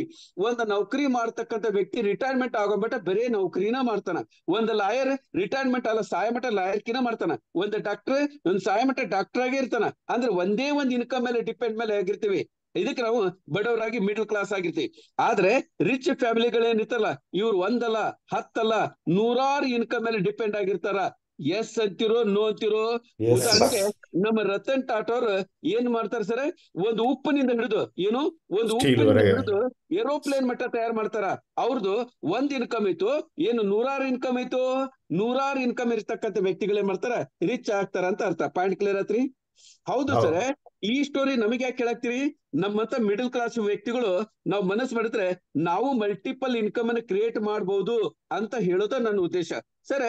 ಒಂದು ನೌಕರಿ ಮಾಡ್ತಕ್ಕಂಥ ವ್ಯಕ್ತಿ ರಿಟೈರ್ಮೆಂಟ್ ಆಗೋಮಟ್ಟ ಬರೇ ನೌಕರಿನ ಮಾಡ್ತಾನ. ಒಂದು ಲಾಯರ್ ರಿಟೈರ್ಮೆಂಟ್ ಅಲ್ಲ, ಸಾಯಮಟ್ಟ ಲಾಯರ್ಕಿನ ಮಾಡ್ತಾನ. ಒಂದು ಡಾಕ್ಟರ್ ಒಂದು ಸಾಯಮಟ್ಟ ಡಾಕ್ಟರ್ ಆಗೇ ಇರ್ತಾನ. ಅಂದ್ರೆ ಒಂದೇ ಒಂದು ಇನ್ಕಮ್ ಮೇಲೆ ಡಿಪೆಂಡ್ ಮೇಲೆ ಆಗಿರ್ತೀವಿ. ಇದಕ್ಕೆ ನಾವು ಬಡವರಾಗಿ ಮಿಡಲ್ ಕ್ಲಾಸ್ ಆಗಿರ್ತೀವಿ. ಆದ್ರೆ ರಿಚ್ ಫ್ಯಾಮಿಲಿಗಳೇನಿತ್ತಲ್ಲ, ಇವ್ರು ಒಂದಲ್ಲ 10 ಅಲ್ಲ 100 ಇನ್ಕಮ್ ಮೇಲೆ ಡಿಪೆಂಡ್ ಆಗಿರ್ತಾರ. ಎಸ್ ಅಂತಿರೋ ನೋ ಅಂತಿರೋ? ಉದಾಹರಣೆಗೆ ನಮ್ಮ ರತನ್ ಟಾಟಾ ಅವ್ರು ಏನ್ ಮಾಡ್ತಾರ ಸರ್? ಒಂದು ಉಪ್ಪಿನಿಂದ ಹಿಡಿದು ಏರೋಪ್ಲೇನ್ ಮಟ್ಟ ತಯಾರು ಮಾಡ್ತಾರ. ಅವ್ರದ್ದು ಒಂದ್ ಇನ್ಕಮ್ ಇತ್ತು, ಏನು 100 ಇನ್ಕಮ್ ಇತ್ತು. 100 ಇನ್ಕಮ್ ಇರ್ತಕ್ಕಂಥ ವ್ಯಕ್ತಿಗಳೇನ್ ಮಾಡ್ತಾರ? ರಿಚ್ ಆಗ್ತಾರ ಅಂತ ಅರ್ಥ. ಪಾಯಿಂಟ್ ಕ್ಲಿಯರ್ ಆತ್ರಿ? ಹೌದು ಸರ್. ಈ ಸ್ಟೋರಿ ನಮಗೆ ಯಾಕೆ ಕೇಳಾಕ್ತಿರಿ? ನಮ್ಮಂತ ಮಿಡಲ್ ಕ್ಲಾಸ್ ವ್ಯಕ್ತಿಗಳು ನಾವು ಮನಸ್ಸು ಮಾಡಿದ್ರೆ ನಾವು ಮಲ್ಟಿಪಲ್ ಇನ್ಕಮ್ ಅನ್ನು ಕ್ರಿಯೇಟ್ ಮಾಡಬಹುದು ಅಂತ ಹೇಳೋದ ನನ್ನ ಉದ್ದೇಶ. ಸರ್,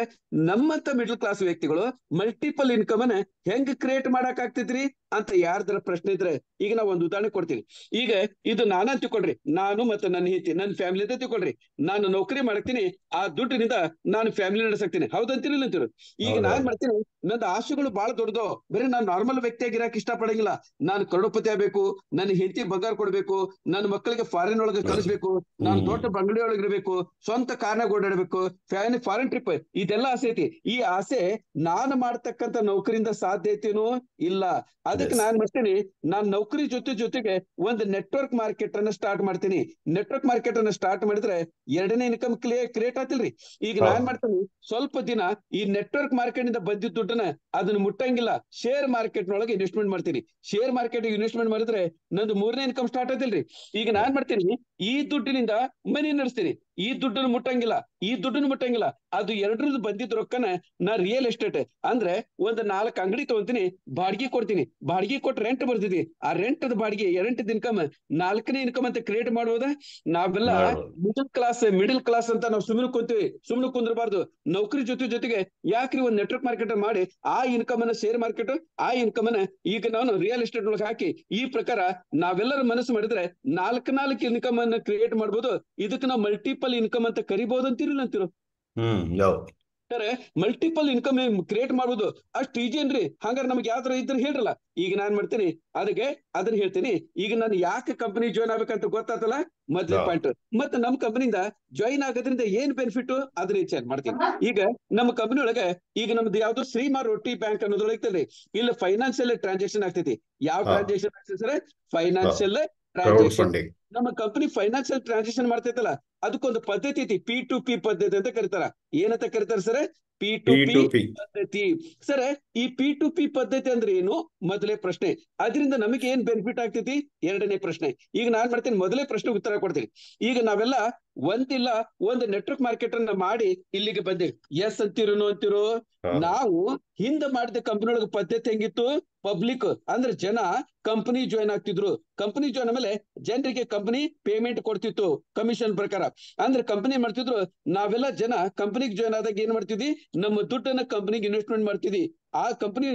ನಮ್ಮಂತ ಮಿಡಲ್ ಕ್ಲಾಸ್ ವ್ಯಕ್ತಿಗಳು ಮಲ್ಟಿಪಲ್ ಇನ್ಕಮ್ ಅನ್ನ ಹೆಂಗ್ ಕ್ರಿಯೇಟ್ ಮಾಡಕ್ ಆಗ್ತೈತ್ರಿ ಅಂತ ಯಾರ್ದಾರ ಪ್ರಶ್ನೆ ಇದ್ರೆ ಈಗ ನಾವು ಒಂದು ಉದಾಹರಣೆ ಕೊಡ್ತೀನಿ. ಈಗ ಇದು ನಾನ ತಿಳ್ಕೊಳ್ರಿ, ನಾನು ಮತ್ತೆ ನನ್ನ ಹೆಂಡತಿ, ನನ್ನ ಫ್ಯಾಮಿಲಿ ಅಂತ ತಿಳ್ಕೊಳ್ರಿ. ನಾನು ನೌಕರಿ ಮಾಡ್ತೀನಿ, ಆ ದುಡ್ಡಿನಿಂದ ನಾನು ಫ್ಯಾಮಿಲಿ ನಡೆಸಕ್ತೀನಿ. ಹೌದಂತೀರಿಲ್ಲ ಅಂತೀರು? ಈಗ ನಾನ್ ಮಾಡ್ತೀನಿ, ನನ್ನ ಆಸೆಗಳು ಬಹಳ ದೊಡ್ಡದು. ಬರೀ ನಾನು ನಾರ್ಮಲ್ ವ್ಯಕ್ತಿಯಾಗಿರಕ್ ಇಷ್ಟ ಪಡಂಗಿಲ್ಲ. ನಾನು ಕರೋಡಪತಿ ಆಗ್ಬೇಕು, ನನ್ನ ಹೆಂಡತಿ ಬಂಗಾರ ಕೊಡ್ಬೇಕು, ನನ್ನ ಮಕ್ಕಳಿಗೆ ಫಾರಿನ್ ಒಳಗೆ ಕಳಿಸ್ಬೇಕು, ನಾನು ದೊಡ್ಡ ಬಂಗಡಿ ಒಳಗಿರ್ಬೇಕು, ಸ್ವಂತ ಕಾರ್ನಾಗ ಓಡಾಡ್ಬೇಕು, ಫಾರಿನ್ ಟ್ರಿಪ್, ಇದೆಲ್ಲ ಆಸೆ ಐತಿ. ಈ ಆಸೆ ನಾನು ಮಾಡ್ತಕ್ಕಂಥ ನೌಕರಿಯಿಂದ ಸಾಧ್ಯ ಐತೇನೋ? ಇಲ್ಲ. ಅದಕ್ಕೆ ನಾನ್ ಮಾಡ್ತೀನಿ, ನಾನ್ ನೌಕರಿ ಜೊತೆಗೆ ಒಂದು ನೆಟ್ವರ್ಕ್ ಮಾರ್ಕೆಟ್ ಅನ್ನ ಸ್ಟಾರ್ಟ್ ಮಾಡ್ತೀನಿ. ನೆಟ್ವರ್ಕ್ ಮಾರ್ಕೆಟ್ ಅನ್ನ ಸ್ಟಾರ್ಟ್ ಮಾಡಿದ್ರೆ ಎರಡನೇ ಇನ್ಕಮ್ ಕ್ರಿಯೇಟ್ ಆತಿಲ್ರಿ. ಈಗ ನಾನ್ ಮಾಡ್ತೀನಿ, ಸ್ವಲ್ಪ ದಿನ ಈ ನೆಟ್ವರ್ಕ್ ಮಾರ್ಕೆಟ್ ಇಂದ ಬಂದಿದ್ದ ದುಡ್ಡನ್ನ ಅದನ್ನ ಮುಟ್ಟಂಗಿಲ್ಲ, ಶೇರ್ ಮಾರ್ಕೆಟ್ ನೊಳಗೆ ಇನ್ವೆಸ್ಟ್ಮೆಂಟ್ ಮಾಡ್ತೀನಿ. ಶೇರ್ ಮಾರ್ಕೆಟ್ ಇನ್ವೆಸ್ಟ್ಮೆಂಟ್ ಮಾಡಿದ್ರೆ ನಂದು ಮೂರನೇ ಇನ್ಕಮ್ ಸ್ಟಾರ್ಟ್ ಆತಿಲ್ರಿ. ಈಗ ನಾನ್ ಮಾಡ್ತೀನಿ, ಈ ದುಡ್ಡಿನಿಂದ ಮನಿ ನಡೆಸ್ತೀನಿ. ಈ ದುಡ್ಡನ್ನು ಮುಟ್ಟಂಗಿಲ್ಲ. ಅದು ಎರಡರದ್ದು ಬಂದಿದ್ದ ರೊಕ್ಕನ ನಾ ರಿಯಲ್ ಎಸ್ಟೇಟ್ ಅಂದ್ರೆ ಒಂದು 4 ಅಂಗಡಿ ತಗೊಂತೀನಿ, ಬಾಡಿಗೆ ಕೊಡ್ತೀನಿ. ಬಾಡಿಗೆ ಕೊಟ್ಟು ರೆಂಟ್ ಬರ್ತಿದ್ವಿ. ಆ ರೆಂಟ್ ಬಾಡಿಗೆ 2 ಇನ್ಕಮ್, 4ನೇ ಇನ್ಕಮ್ ಅಂತ ಕ್ರಿಯೇಟ್ ಮಾಡಬಹುದಾ? ನಾವೆಲ್ಲ ಮಿಡಲ್ ಕ್ಲಾಸ್ ಅಂತ ನಾವು ಸುಮ್ಮನೆ ಕುಂದ್ರಬಾರ್ದು. ನೌಕರಿ ಜೊತೆಗೆ ಯಾಕ್ರಿ ಒಂದು ನೆಟ್ವರ್ಕ್ ಮಾರ್ಕೆಟ್ ಮಾಡಿ ಆ ಇನ್ಕಮ್ ಅನ್ನ ಶೇರ್ ಮಾರ್ಕೆಟ್, ಆ ಇನ್ಕಮ್ ಅನ್ನ ಈಗ ನಾನು ರಿಯಲ್ ಎಸ್ಟೇಟ್ ಒಳಗೆ ಹಾಕಿ, ಈ ಪ್ರಕಾರ ನಾವೆಲ್ಲರೂ ಮನಸ್ಸು ಮಾಡಿದ್ರೆ 4 ಇನ್ಕಮ್ ಅನ್ನ ಕ್ರಿಯೇಟ್ ಮಾಡ್ಬೋದು. ಇದಕ್ಕೆ ನಾವು ಮಲ್ಟಿಪಲ್ ಇನ್ಕಮ್ ಅಂತ ಕರಿಬಹುದು ಅಂತಿರಲ್ಲ ಅಂತಿರೋ? ಹೌದು. ಸರ್ ಮಲ್ಟಿಪಲ್ ಇನ್ಕಮ್ ಕ್ರಿಯೇಟ್ ಮಾಡುದು ಅಷ್ಟು ಈಜಿ ಏನ್ರಿ? ಹಂಗಾರೆ ನಮ್ಗೆ ಯಾವ್ದಾರ ಇದ್ರೆ ಹೇಳ್ರಲ್ಲ. ಈಗ ನಾನ್ ಮಾಡ್ತೀನಿ ಅದಕ್ಕೆ ಅದನ್ನ ಹೇಳ್ತೀನಿ. ಈಗ ನಾನು ಯಾಕೆ ಕಂಪನಿ ಜಾಯ್ನ್ ಆಗ್ಬೇಕಂತ ಗೊತ್ತಾತಲ್ಲ ಮೊದ್ಲೇ ಪಾಯಿಂಟ್. ಮತ್ತೆ ನಮ್ ಕಂಪನಿಯಿಂದ ಜಾಯಿನ್ ಆಗೋದ್ರಿಂದ ಏನ್ ಬೆನಿಫಿಟ್ ಅದನ್ನ ವಿಚಾರ ಮಾಡ್ತೀನಿ. ಈಗ ನಮ್ಮ ಕಂಪನಿ ಒಳಗೆ ಈಗ ನಮ್ದು ಯಾವ್ದು ಶ್ರೀಮಾ ರೊಟ್ಟಿ ಬ್ಯಾಂಕ್ ಅನ್ನೋದ್ರೊಳಗೆ ಇಲ್ಲಿ ಫೈನಾನ್ಷಿಯಲ್ ಟ್ರಾನ್ಸಾಕ್ಷನ್ ಆಗ್ತೈತಿ. ಯಾವ ಟ್ರಾನ್ಸಾಕ್ಷನ್ ಆಗ್ತದೆ ಸರ್? Financial transaction. ನಮ್ಮ ಕಂಪನಿ ಫೈನಾನ್ಷಿಯಲ್ ಟ್ರಾನ್ಸಾಕ್ಷನ್ ಮಾಡ್ತೈತಲ್ಲ ಅದಕ್ಕೊಂದು ಪದ್ಧತಿ ಐತಿ, P2P ಪದ್ಧತಿ ಅಂತ ಕರೀತಾರ. ಏನಂತ ಕರೀತಾರ ಸರ್? P2P ಪದ್ಧತಿ. ಸರ್ ಈ P2P ಪದ್ಧತಿ ಅಂದ್ರೆ ಏನು ಮೊದಲೇ ಪ್ರಶ್ನೆ. ಅದರಿಂದ ನಮಗೆ ಏನ್ ಬೆನಿಫಿಟ್ ಆಗ್ತೈತಿ ಎರಡನೇ ಪ್ರಶ್ನೆ. ಈಗ ನಾನ್ ಮಾಡ್ತೀನಿ ಮೊದಲೇ ಪ್ರಶ್ನೆ ಉತ್ತರ ಕೊಡ್ತೀನಿ. ಈಗ ನಾವೆಲ್ಲ ಒಂದಿಲ್ಲ ಒಂದು ನೆಟ್ವರ್ಕ್ ಮಾರ್ಕೆಟ್ ಅನ್ನ ಮಾಡಿ ಇಲ್ಲಿಗೆ ಬಂದೇವಿ. ಎಸ್ ಅಂತಿರೋ ನಾವು ಹಿಂದೆ ಮಾಡಿದ ಕಂಪನಿ ಒಳಗೆ ಪದ್ಧತಿ ಹೆಂಗಿತ್ತು? ಪಬ್ಲಿಕ್ ಅಂದ್ರೆ ಜನ ಕಂಪನಿ ಜಾಯ್ನ್ ಆಗ್ತಿದ್ರು. ಕಂಪನಿ ಜಾಯ್ನ್ ಆಮೇಲೆ ಜನರಿಗೆ ಕಂಪನಿ ಪೇಮೆಂಟ್ ಕೊಡ್ತಿತ್ತು ಕಮಿಷನ್ ಪ್ರಕಾರ. ಅಂದ್ರೆ ಕಂಪನಿ ಮಾಡ್ತಿದ್ರು, ನಾವೆಲ್ಲ ಜನ ಕಂಪನಿಗೆ ಜಾಯ್ನ್ ಆದಾಗ ಏನ್ ಮಾಡ್ತಿದ್ವಿ? ನಮ್ಮ ದುಡ್ಡನ್ನ ಕಂಪನಿಗೆ ಇನ್ವೆಸ್ಟ್ಮೆಂಟ್ ಮಾಡ್ತಿದ್ವಿ. ಆ ಕಂಪನಿ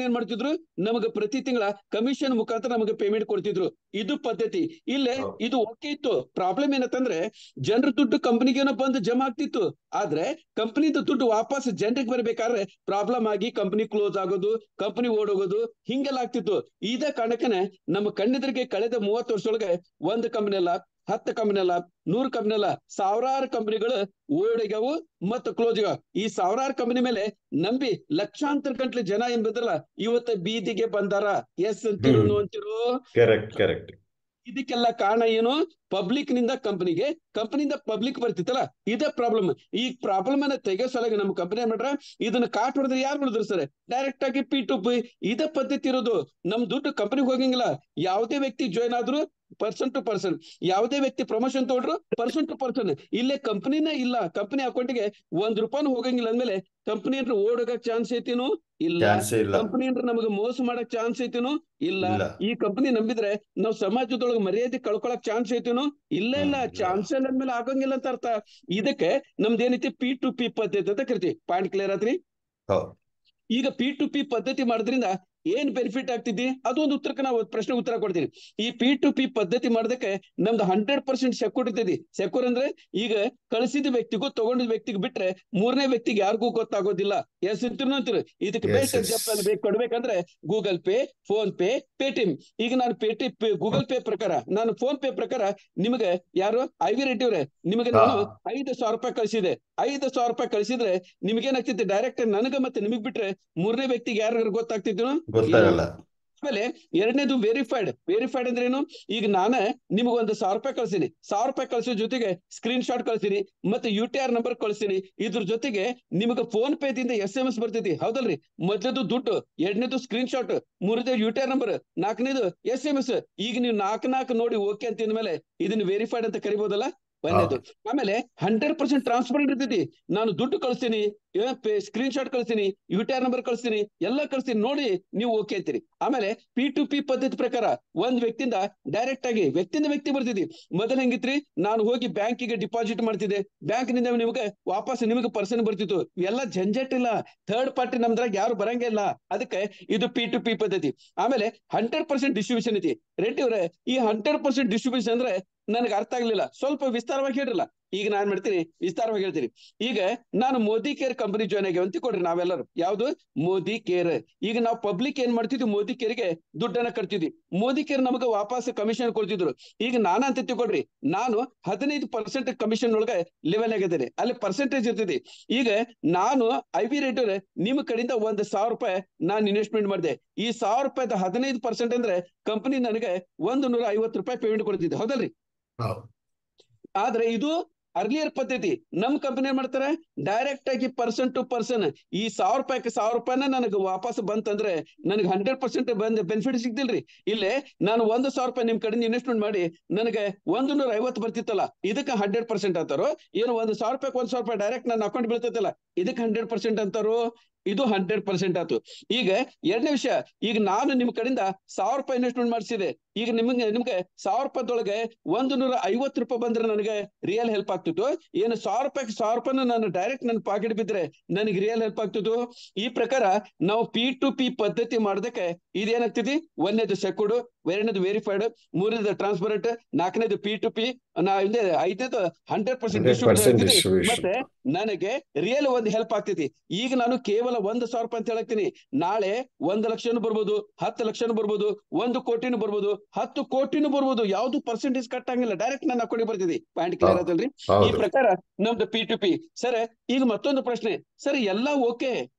ಏನ್ ಮಾಡ್ತಿದ್ರು? ನಮಗೆ ಪ್ರತಿ ತಿಂಗಳ ಕಮಿಷನ್ ಮುಖಾಂತರ ನಮಗೆ ಪೇಮೆಂಟ್ ಕೊಡ್ತಿದ್ರು. ಇದು ಪದ್ಧತಿ. ಇಲ್ಲೇ ಇದು ಓಕೆ ಇತ್ತು. ಪ್ರಾಬ್ಲಮ್ ಏನಂತಂದ್ರೆ ಜನರ ದುಡ್ಡು ಕಂಪನಿಗೇನೋ ಬಂದು ಜಮಾ ಆಗ್ತಿತ್ತು. ಆದ್ರೆ ಕಂಪನಿದ ದುಡ್ಡು ವಾಪಸ್ ಜನರಿಗೆ ಬರ್ಬೇಕಾದ್ರೆ ಪ್ರಾಬ್ಲಮ್ ಆಗಿ ಕಂಪನಿ ಕ್ಲೋಸ್ ಆಗೋದು, ಕಂಪನಿ ಓಡೋಗೋದು ಹಿಂಗೆಲ್ಲ ಆಗ್ತಿತ್ತು. ಇದೇ ಕಾರಣಕ್ಕನೆ ನಮ್ಮ ಕಣ್ಣೆದುರಿಗೆ ಕಳೆದ 30 ವರ್ಷದೊಳಗೆ ಒಂದು ಕಂಪನಿ ಅಲ್ಲ, 10 ಕಂಪನಿ ಅಲ್ಲ, 100 ಕಂಪನಿ ಅಲ್ಲ, ಸಾವಿರಾರು ಕಂಪನಿಗಳು ಓಡೋಗ್ಯಾವು ಮತ್ತು ಕ್ಲೋಸ್ ಆಗ್ಯಾವ. ಈ ಸಾವಿರಾರು ಕಂಪನಿ ಮೇಲೆ ನಂಬಿ ಲಕ್ಷಾಂತರ ಗಂಟ್ಲೆ ಜನ ಏನ್ ಬಂದ್ರಲ್ಲ ಇವತ್ತ ಬೀದಿಗೆ ಬಂದಾರ. ಎಸ್ ಅಂತಿರೋ ಕರೆಕ್ಟ್. ಇದಕ್ಕೆಲ್ಲ ಕಾರಣ ಏನು? ಪಬ್ಲಿಕ್ ನಿಂದ ಕಂಪನಿಗೆ, ಕಂಪನಿಯಿಂದ ಪಬ್ಲಿಕ್ ಬರ್ತಿತ್ತಲ್ಲ, ಇದೇ ಪ್ರಾಬ್ಲಮ್. ಈ ಪ್ರಾಬ್ಲಮ್ ಅನ್ನ ತೆಗೆಸೋಲಾಗ ನಮ್ಮ ಕಂಪನಿ ಏನ್ ಮಾಡ್ರ, ಇದನ್ನ ಕಾಟ್ ಹೊಡೆದ್ರೆ ಯಾರು ಉಳಿದ್ರು ಸರ್? ಡೈರೆಕ್ಟ್ ಆಗಿ P2P ಇದೇ ಪದ್ಧತಿ ಇರೋದು. ನಮ್ ದುಡ್ಡು ಕಂಪನಿಗೆ ಹೋಗಂಗಿಲ್ಲ. ಯಾವುದೇ ವ್ಯಕ್ತಿ ಜಾಯ್ನ್ ಆದ್ರು ಪರ್ಸನ್ ಟು ಪರ್ಸನ್, ಯಾವುದೇ ವ್ಯಕ್ತಿ ಪ್ರಮೋಷನ್ ತಗೊಂಡ್ರು ಪರ್ಸನ್ ಟು ಪರ್ಸನ್. ಇಲ್ಲೇ ಕಂಪನಿನೇ ಇಲ್ಲ, ಕಂಪನಿ ಅಕೌಂಟ್ಗೆ ₹1 ಹೋಗಂಗಿಲ್ಲ ಅಂದ್ಮೇಲೆ ಕಂಪನಿ ಅಂದ್ರೆ ಓಡೋಗಕ್ ಚಾನ್ಸ್ ಐತೇನು? ಇಲ್ಲ. ಕಂಪನಿ ಅಂದ್ರೆ ನಮಗೆ ಮೋಸ ಮಾಡಕ್ ಚಾನ್ಸ್ ಐತೇನು? ಇಲ್ಲ. ಈ ಕಂಪನಿ ನಂಬಿದ್ರೆ ನಾವು ಸಮಾಜದೊಳಗೆ ಮರ್ಯಾದೆ ಕಳ್ಕೊಳಕ್ ಚಾನ್ಸ್ ಐತೇನು? ಇಲ್ಲ. ಚಾನ್ಸ್ ಅಂದ್ಮೇಲೆ ಆಗಂಗಿಲ್ಲ ಅಂತ ಅರ್ಥ. ಇದಕ್ಕೆ ನಮ್ದು ಏನೈತಿ? P2P ಪದ್ಧತಿ ಅಂತ ಕರಿತೀವಿ. ಪಾಯಿಂಟ್ ಕ್ಲಿಯರ್ ಆತ್ರಿ? ಈಗ P2P ಪದ್ಧತಿ ಮಾಡೋದ್ರಿಂದ ಏನ್ ಬೆನಿಫಿಟ್ ಆಗ್ತಿದ್ದಿ ಅದೊಂದು ಉತ್ತರಕ್ಕೆ ನಾವು ಪ್ರಶ್ನೆ ಉತ್ತರ ಕೊಡ್ತೀನಿ. ಈ P2P ಪದ್ಧತಿ ಮಾಡೋದಕ್ಕೆ ನಮ್ದು 100% ಸೆಕ್ಯೂರ್ ಇರ್ತೈತಿ. ಸೆಕ್ಯೂರ್ ಅಂದ್ರೆ ಈಗ ಕಳಿಸಿದ ವ್ಯಕ್ತಿಗೂ ತಗೊಂಡಿದ ವ್ಯಕ್ತಿಗೂ ಬಿಟ್ರೆ ಮೂರನೇ ವ್ಯಕ್ತಿಗೆ ಯಾರಿಗೂ ಗೊತ್ತಾಗೋದಿಲ್ಲ. ಎಸ್ ಅಂತೀರ? ಇದಕ್ಕೆ ಬೆಸ್ಟ್ ಎಕ್ಸಾಂಪಲ್ ಕೊಡ್ಬೇಕಂದ್ರೆ Google pay, phone pay, Paytm. ಈಗ ನಾನು ಗೂಗಲ್ ಪೇ ಪ್ರಕಾರ, ನಾನು ಫೋನ್ ಪೇ ಪ್ರಕಾರ ನಿಮಗೆ ಯಾರು IV ರೆಡ್ಡಿ ಅವರೇ ನಿಮಗೆ ನಾನು ₹5,000 ಕಳಿಸಿದೆ. ₹5,000 ಕಳಿಸಿದ್ರೆ ನಿಮ್ಗೇನಾಗ್ತಿತ್ತು? ಡೈರೆಕ್ಟ್ ನನಗೆ ಮತ್ತೆ ನಿಮಗ್ ಬಿಟ್ರೆ ಮೂರನೇ ವ್ಯಕ್ತಿಗೆ ಯಾರಿಗಾರು ಗೊತ್ತಾಗ್ತಿದ್ರು? ಆಮೇಲೆ ಎರಡನೇದು ವೆರಿಫೈಡ್ ಅಂದ್ರೆ ಏನು? ಈಗ ನಾನೇ ನಿಮ್ಗೆ ಒಂದು ₹1,000 ಕಳ್ಸಿನಿ. ₹1,000 ಕಳ್ಸೋ ಜೊತೆಗೆ ಸ್ಕ್ರೀನ್ ಶಾಟ್ ಕಳ್ಸಿನಿ ಮತ್ತೆ UTR ನಂಬರ್ ಕಳ್ಸಿನಿ. ಇದ್ರ ಜೊತೆಗೆ ನಿಮ್ಗೆ ಫೋನ್ ಪೇ ದಿಂದ SMS ಬರ್ತೈತಿ, ಹೌದಲ್ರಿ? ಮೊದಲನೇದು ದುಡ್ಡು, ಎರಡನೇದು ಸ್ಕ್ರೀನ್ ಶಾಟ್, ಮೂರನೇದು UTR ನಂಬರ್, ನಾಲ್ಕನೇದು SMS. ಈಗ ನೀವು ನಾಲ್ಕು ನೋಡಿ ಓಕೆ ಅಂತ ಅಂದ್ಮೇಲೆ ಇದನ್ನ ವೆರಿಫೈಡ್ ಅಂತ ಕರಿಬಹುದಲ್ಲ? ಒಂದೇದು. ಆಮೇಲೆ 100% ಟ್ರಾನ್ಸ್ಪರೆಂಟ್ ಇರ್ತೈತಿ. ನಾನು ದುಡ್ಡು ಕಳಿಸ್ತೀನಿ, ಸ್ಕ್ರೀನ್ ಶಾಟ್ ಕಳಿಸ್ತೀನಿ, UTR ನಂಬರ್ ಕಳಿಸ್ತೀನಿ, ಎಲ್ಲ ಕಳಿಸ್ತೀನಿ, ನೋಡಿ ನೀವು ಓಕೆ ಅಂತೀರಿ. ಆಮೇಲೆ P2P ಪದ್ಧತಿ ಪ್ರಕಾರ ಒಂದ್ ವ್ಯಕ್ತಿಯಿಂದ ಡೈರೆಕ್ಟ್ ಆಗಿ ವ್ಯಕ್ತಿಯಿಂದ ವ್ಯಕ್ತಿ ಬರ್ತಿದ್ವಿ. ಮೊದಲು ಹೆಂಗಿತ್ರಿ? ನಾನು ಹೋಗಿ ಬ್ಯಾಂಕಿಗೆ ಡಿಪಾಸಿಟ್ ಮಾಡ್ತಿದ್ದೆ, ಬ್ಯಾಂಕ್ ನಿಂದ ನಿಮಗೆ ವಾಪಸ್ ನಿಮಗೆ ಪರ್ಸನ್ ಬರ್ತಿತ್ತು. ಎಲ್ಲ ಜಂಜಟ್ ಇಲ್ಲ, ಥರ್ಡ್ ಪಾರ್ಟಿ ನಮ್ದ್ರಾಗ ಯಾರು ಬರಂಗೇ ಇಲ್ಲ. ಅದಕ್ಕೆ ಇದು P2P ಪದ್ಧತಿ. ಆಮೇಲೆ 100% ಡಿಸ್ಟ್ರಿಬ್ಯೂಷನ್ ಐತಿ. ರೆಡ್ಡಿ ಅವರೇ, ಈ 100% ಡಿಸ್ಟ್ರಿಬ್ಯೂಷನ್ ಅಂದ್ರೆ ನನಗೆ ಅರ್ಥ ಆಗ್ಲಿಲ್ಲ, ಸ್ವಲ್ಪ ವಿಸ್ತಾರವಾಗಿ ಹೇಳಿರಲ್ಲ. ಈಗ ನಾನ್ ಮಾಡ್ತೀನಿ, ವಿಸ್ತಾರವಾಗಿ ಹೇಳ್ತೀನಿ. ಈಗ ನಾನು ಮೋದಿ ಕೇರ್ ಕಂಪನಿ ಜಾಯ್ನ್ ಆಗ್ಯಾವ ಅಂತ ಕೊಡ್ರಿ ನಾವೆಲ್ಲರೂ. ಯಾವ್ದು? ಮೋದಿ ಕೇರ್. ಈಗ ನಾವು ಪಬ್ಲಿಕ್ ಏನ್ ಮಾಡ್ತಿದ್ವಿ? ಮೋದಿ ಕೇರ್ಗೆ ದುಡ್ಡನ್ನ ಕಟ್ತಿದ್ವಿ. ಮೋದಿ ಕೇರ್ ನಮಗೆ ವಾಪಸ್ ಕಮಿಷನ್ ಕೊಡ್ತಿದ್ರು. ಈಗ ನಾನಂತ ತಿಳ್ಕೊಡ್ರಿ, ನಾನು 15% ಕಮಿಷನ್ ಒಳಗೆ ಲೆವೆಲ್ ಆಗಿದ್ದೇನೆ. ಅಲ್ಲಿ ಪರ್ಸೆಂಟೇಜ್ ಇರ್ತಿದೆ. ಈಗ ನಾನು IV ರೆಡ್ಡಿ ನಿಮ್ಮ ಕಡೆಯಿಂದ ₹1,000 ನಾನು ಇನ್ವೆಸ್ಟ್ಮೆಂಟ್ ಮಾಡಿದೆ. ಈ ₹1,000 15% ಅಂದ್ರೆ ಕಂಪನಿ ನನಗೆ ₹150 ಪೇಮೆಂಟ್ ಕೊಡ್ತಿದ್ದೆ, ಹೌದಲ್ರಿ? ಆದ್ರೆ ಇದು ಅರ್ಲಿಯರ್ ಪದ್ಧತಿ. ನಮ್ ಕಂಪನಿ ಏನ್ ಮಾಡ್ತಾರೆ? ಡೈರೆಕ್ಟ್ ಆಗಿ ಪರ್ಸನ್ ಟು ಪರ್ಸನ್. ಈ ₹1,000 ನನಗೆ ವಾಪಸ್ ಬಂತಂದ್ರೆ ನನಗೆ 100% ಬೆನಿಫಿಟ್ ಸಿಗ್ತಿಲ್ರಿ. ಇಲ್ಲೇ ನಾನು ₹1,000 ನಿಮ್ ಕಡೆಯಿಂದ ಇನ್ವೆಸ್ಟ್ಮೆಂಟ್ ಮಾಡಿ ನನಗೆ 150 ಬರ್ತಿತ್ತಲ್ಲ, ಇದಕ್ಕೆ 100% ಅಂತಾರೋ? ಏನು ₹1,000 ₹1,000 ಡೈರೆಕ್ಟ್ ನನ್ನ ಅಕೌಂಟ್ ಬೀಳ್ತೈತಲ್ಲ, ಇದಕ್ಕೆ 100% ಅಂತಾರೋ? ಇದು 100% ಆಯ್ತು. ಈಗ ಎರಡನೇ ವಿಷಯ, ಈಗ ನಾನು ನಿಮ್ ಕಡೆಯಿಂದ ₹1,000 ಇನ್ವೆಸ್ಟ್ಮೆಂಟ್ ಮಾಡಿಸಿದೆ. ಈಗ ನಿಮ್ಗೆ 1,000 ರೂಪಾಯಿದೊಳಗೆ 150 ರೂಪಾಯಿ ಬಂದ್ರೆ ನನಗೆ ರಿಯಲ್ ಹೆಲ್ಪ್ ಆಗ್ತಿತ್ತು. ಏನು 1,000 ರೂಪಾಯಿ ನಾನು ಡೈರೆಕ್ಟ್ ನನ್ನ ಪಾಕೆಟ್ ಬಿದ್ರೆ ನನಗೆ ರಿಯಲ್ ಹೆಲ್ಪ್ ಆಗ್ತಿತ್ತು. ಈ ಪ್ರಕಾರ ನಾವು P2P ಪದ್ಧತಿ ಮಾಡೋದಕ್ಕೆ ಇದೇನಾಗ್ತದೆ, ಒಂದನೇದು ಸೆಕ್ಯೂರ್ಡ್, ಎರಡನೇದು ವೆರಿಫೈಡ್, ಮೂರನೇದು ಟ್ರಾನ್ಸ್ಪರೆಂಟ್, ನಾಲ್ಕನೇದು P2P, ಐದನೇದು 100% ಡಿಸ್ಟ್ರಿಬ್ಯೂಷನ್ ಆಗ್ತದೆ. ಮತ್ತೆ ನನಗೆ ರಿಯಲ್ ಒಂದು ಹೆಲ್ಪ್ ಆಗ್ತೈತಿ. ಈಗ ನಾನು ಕೇವಲ 1,000 ರೂಪಾಯಿ ಅಂತ ಹೇಳಕ್ತೀನಿ, ನಾಳೆ 1 ಲಕ್ಷನೂ ಬರ್ಬೋದು, 10 ಲಕ್ಷನೂ ಬರ್ಬೋದು, 1 ಕೋಟಿನೂ ಬರ್ಬೋದು, 10 ಕೋಟಿನೂ ಬರ್ಬೋದು. ಯಾವ್ದು ಪರ್ಸೆಂಟೇಜ್ ಕಟ್ ಆಗಿಲ್ಲ, ಡೈರೆಕ್ಟ್ ನನ್ನ ಅಕೌಂಟಿಗೆ ಬರ್ತಿದೆ. ಪಾಯಿಂಟ್ ಕ್ಲಿಯರ್ ಆದಲ್ರಿ? ಈ ಪ್ರಕಾರ ನಮ್ದು P2P. ಸರ್, ಈಗ ಮತ್ತೊಂದು ಪ್ರಶ್ನೆ ಸರ್, ಎಲ್ಲ ಓಕೆ,